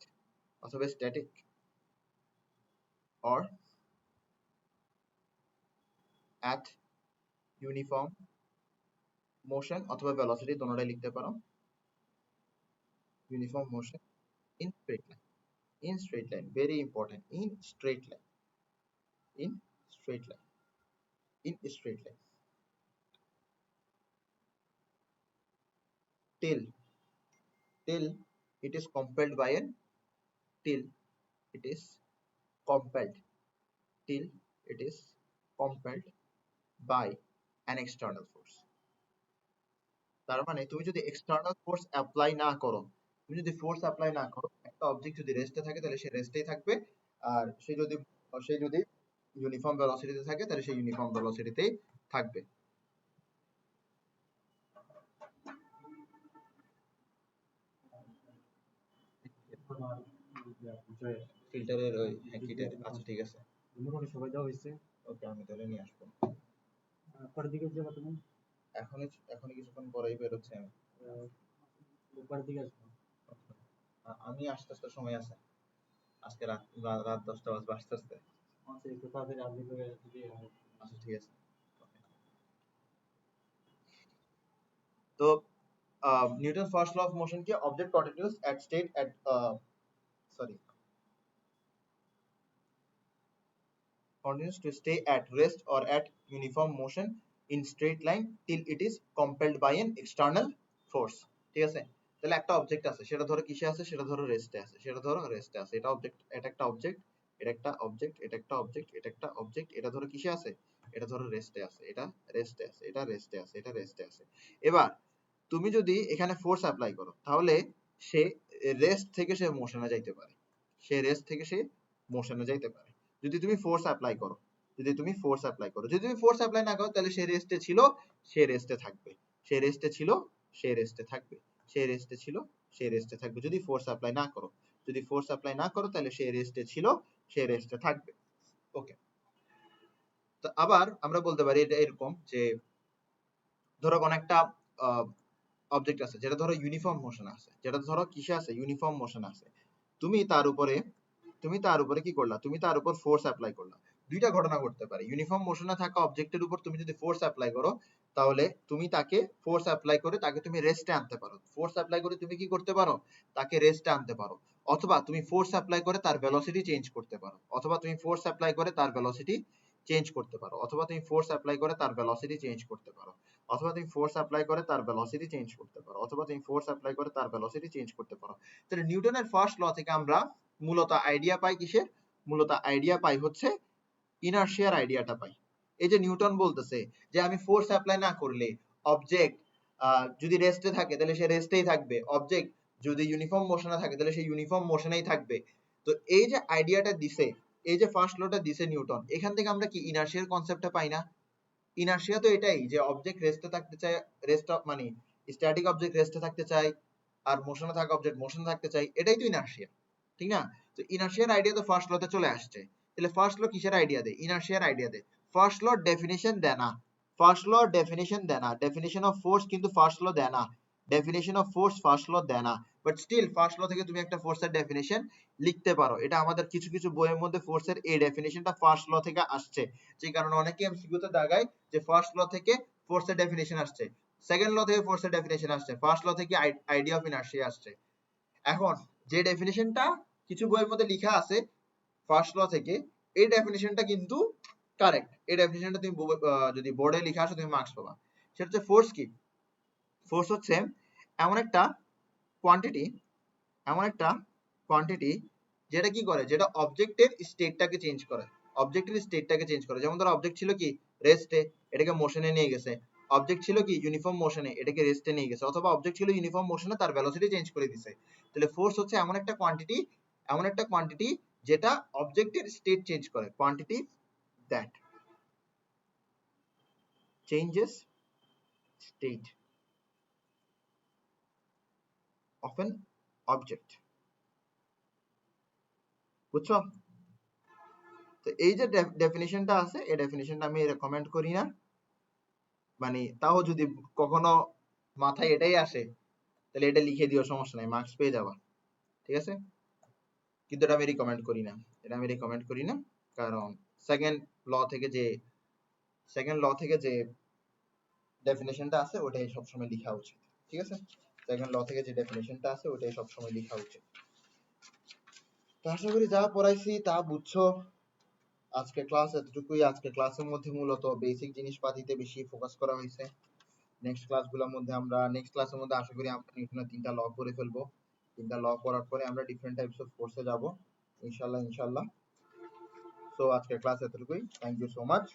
অথবা static or at uniform motion অথবা velocity দোনোটাই লিখতে পারো, uniform motion in straight line, in straight line, very important, in straight line, in straight line, in straight line, till till it is compelled by an till it is compelled till it is compelled by an external force। তার মানে তুমি যদি external force apply না করো, তুমি যদি force apply না করো, একটা অবজেক্ট যদি রেস্টে থাকে তাহলে সে রেস্টেই থাকবে, আর সে যদি ইউনিফর্ম ভেলোসিটিতে থাকে তাহলে সে ইউনিফর্ম ভেলোসিটিতেই থাকবে। ফিল্টারের ওই কিটের, আচ্ছা ঠিক আছে, মোটামুটি সবাই দেওয়া হয়েছে। ওকে, আমি তাহলে নিয়ে আসবো। পরের দিকে যাবো তুমি? এখনই এখনই কিছুক্ষণ পরেই বেরোচ্ছি আমি। পরের দিকে আসবো। আমি আসতে আসতে সময় আছে, আজকে রাত রাত 10টা বাজবে আসতে আসতে। আচ্ছা একটু তাড়াতাড়ি আপনি করে দিলে হয়। আচ্ছা ঠিক আছে। তো Newton first law of motion কি? Object continues at state at sorry continues to stay at rest or at uniform motion in straight line till it is compelled by an external force। ঠিক আছে, তাহলে একটা object আছে, সেটা ধরো কিসে আছে? সেটা ধরো রেস্টে আছে, সেটা ধরো রেস্টে আছে। এটা অবজেক্ট, এটা একটা অবজেক্ট, এটা একটা অবজেক্ট, এটা একটা অবজেক্ট, এটা একটা অবজেক্ট, এটা ধরো কিসে আছে? এটা ধরো রেস্টে আছে, এটা রেস্টে আছে, এটা রেস্টে আছে, এটা রেস্টে আছে। এবার তুমি যদি এখানে ফোর্স অ্যাপ্লাই করো তাহলে সে রেস্ট থেকে সে মোশনে যাইতে পারে, সে রেস্ট থেকে সে মোশনে যাইতে পারে যদি তুমি ফোর্স অ্যাপ্লাই করো। যদি তুমি ফোর্স অ্যাপ্লাই করো, যদি তুমি ফোর্স অ্যাপ্লাই না করো তাহলে সে রেস্টে ছিল, সে রেস্টে থাকবে, সে রেস্টে ছিল, সে রেস্টে থাকবে, সে রেস্টে ছিল, সে রেস্টে থাকবে। যদি ফোর্স অ্যাপ্লাই না করো, যদি ফোর্স অ্যাপ্লাই না করো তাহলে সে রেস্টে ছিল, সে রেস্টে থাকবে। ওকে, তো আবার আমরা বলতে পারি এটা এরকম যে ধরো কোন একটা অবজেক্ট আছে যেটা ধরো ইউনিফর্ম মোশন আছে, যেটা ধরো কিসে আছে? ইউনিফর্ম মোশন আছে। তুমি তার উপরে কি করলা? তুমি তার উপর ফোর্স অ্যাপ্লাই করলা। দুইটা ঘটনা ঘটতে পারে। ইউনিফর্ম মোশনে থাকা অবজেক্টের উপর তুমি যদি ফোর্স অ্যাপ্লাই করো, তাহলে তুমি তাকে ফোর্স অ্যাপ্লাই করে তাকে তুমি রেস্টে আনতে পারো। ফোর্স অ্যাপ্লাই করে তুমি কি করতে পারো? তাকে রেস্টে আনতে পারো। অথবা তুমি ফোর্স অ্যাপ্লাই করে তার ভেলোসিটি চেঞ্জ করতে পারো। অথবা তুমি ফোর্স অ্যাপ্লাই করে তার ভেলোসিটি চেঞ্জ করতে পারো। অথবা তুমি ফোর্স অ্যাপ্লাই করে তার ভেলোসিটি চেঞ্জ করতে পারো। অথবা তুমি ফোর্স অ্যাপ্লাই করে তার ভেলোসিটি চেঞ্জ করতে পারো। অথবা তুমি ফোর্স অ্যাপ্লাই করে তার ভেলোসিটি চেঞ্জ করতে পারো। তাহলে নিউটনের ফার্স্ট ল থেকে আমরা মূলত আইডিয়া পাই কিসের? মূলত আইডিয়া পাই হচ্ছে ইনার্শিয়ার আইডিয়াটা পাই। এই যে নিউটন বলতেছে যে আমি ফোর্স অ্যাপ্লাই না করলে অবজেক্ট যদি রেস্টে থাকে তাহলে সে রেস্টেই থাকবে, অবজেক্ট যদি ইউনিফর্ম মোশনে থাকে তাহলে সে ইউনিফর্ম মোশনেই থাকবে। তো এই যে আইডিয়াটা দিছে, এই যে ফার্স্ট লটা দিছে নিউটন, এখান থেকে আমরা কি ইনার্শিয়ার কনসেপ্টটা পাই না? ইনার্শিয়া তো এটাই যে অবজেক্ট রেস্টে থাকতে চায়, রেস্ট অফ মানে স্ট্যাটিক অবজেক্ট রেস্টে থাকতে চায়, আর মোশনে থাকা অবজেক্ট মোশনে থাকতে চায়, এটাই তো ইনার্শিয়া, ঠিক না? তো ইনার্শিয়ার আইডিয়া তো ফার্স্ট লতে চলে আসছে। তাহলে ফার্স্ট ল কিসের আইডিয়া দেয়? ইনার্শিয়ার আইডিয়া দেয়। ফার্স্ট ল ডেফিনিশন দেয় না, ফার্স্ট ল ডেফিনিশন দেয় না, ডেফিনিশন অফ ফোর্স কিন্তু ফার্স্ট ল দেয় না, definition of force first law দেয় না। বাট স্টিল ফার্স্ট ল থেকে তুমি একটা ফোর্সের ডেফিনিশন লিখতে পারো। এটা আমাদের কিছু কিছু বইয়ের মধ্যে ফোর্সের এই ডেফিনিশনটা ফার্স্ট ল থেকে আসছে, যে কারণে অনেকে এমসিকিউতে দাগায় যে ফার্স্ট ল থেকে ফোর্সের ডেফিনিশন আসছে, সেকেন্ড ল থেকে ফোর্সের ডেফিনিশন আসছে, ফার্স্ট ল থেকে আইডিয়া অফ ইনার্শিয়া আসছে। এখন যে ডেফিনিশনটা কিছু বইয়ের মধ্যে লেখা আছে ফার্স্ট ল থেকে, এই ডেফিনিশনটা কিন্তু কারেক্ট। এই ডেফিনিশনটা তুমি যদি বোর্ডে লিখে আসো তুমি মার্কস পাবা। সেটা হচ্ছে ফোর্স কি? ফোর্স হচ্ছে এমন একটা কোয়ান্টিটি, এমন একটা কোয়ান্টিটি যেটা কি করে, যেটা অবজেক্টের স্টেটটাকে চেঞ্জ করে, অবজেক্টের স্টেটটাকে চেঞ্জ করে। যেমন ধরো অবজেক্ট ছিল কি রেস্টে, এটাকে মোশনে নিয়ে গেছে। অবজেক্ট ছিল কি ইউনিফর্ম মোশনে, এটাকে রেস্টে নিয়ে গেছে। অথবা অবজেক্ট ছিল ইউনিফর্ম মোশনে, তার ভেলোসিটি চেঞ্জ করে দিছে। তাহলে ফোর্স হচ্ছে এমন একটা কোয়ান্টিটি, এমন একটা কোয়ান্টিটি যেটা অবজেক্টের স্টেট চেঞ্জ করে, quantity that changes state of an object. বুঝছো? তো এই যে ডেফিনিশনটা আছে, এই ডেফিনিশনটা আমি রেকমেন্ড করি না, মানে তাও যদি কখনো মাথায় এটাই আসে তাহলে এটা লিখে দিও, সমস্যা নাই, মার্কস পেয়ে যাবা, ঠিক আছে? কিন্তু এটা আমি রিকমেন্ড করি না, এটা আমি রিকমেন্ড করি না, কারণ সেকেন্ড ল থেকে যে ডেফিনেশনটা আছে ওটাই সবসময় লেখা উচিত, ঠিক আছে? সেকেন্ড ল থেকে যে ডেফিনেশনটা আছে ওটাই সবসময় লেখা উচিত। তো আশা করি যা পড়াইছি তা বুঝছো। আজকে ক্লাস এতটুকুই। আজকে ক্লাসের মধ্যে মূলত বেসিক জিনিসপাতিতে বেশি ফোকাস করা হয়েছে। নেক্সট ক্লাসের মধ্যে আশা করি আমরা নিউটনের 3টা ল করে ফেলবো। 3টা ল করার পরে আমরা ডিফারেন্ট টাইপস অফ কোর্সে যাব ইনশাআল্লাহ। সো আজকের ক্লাস এতটুকুই। Thank you so much.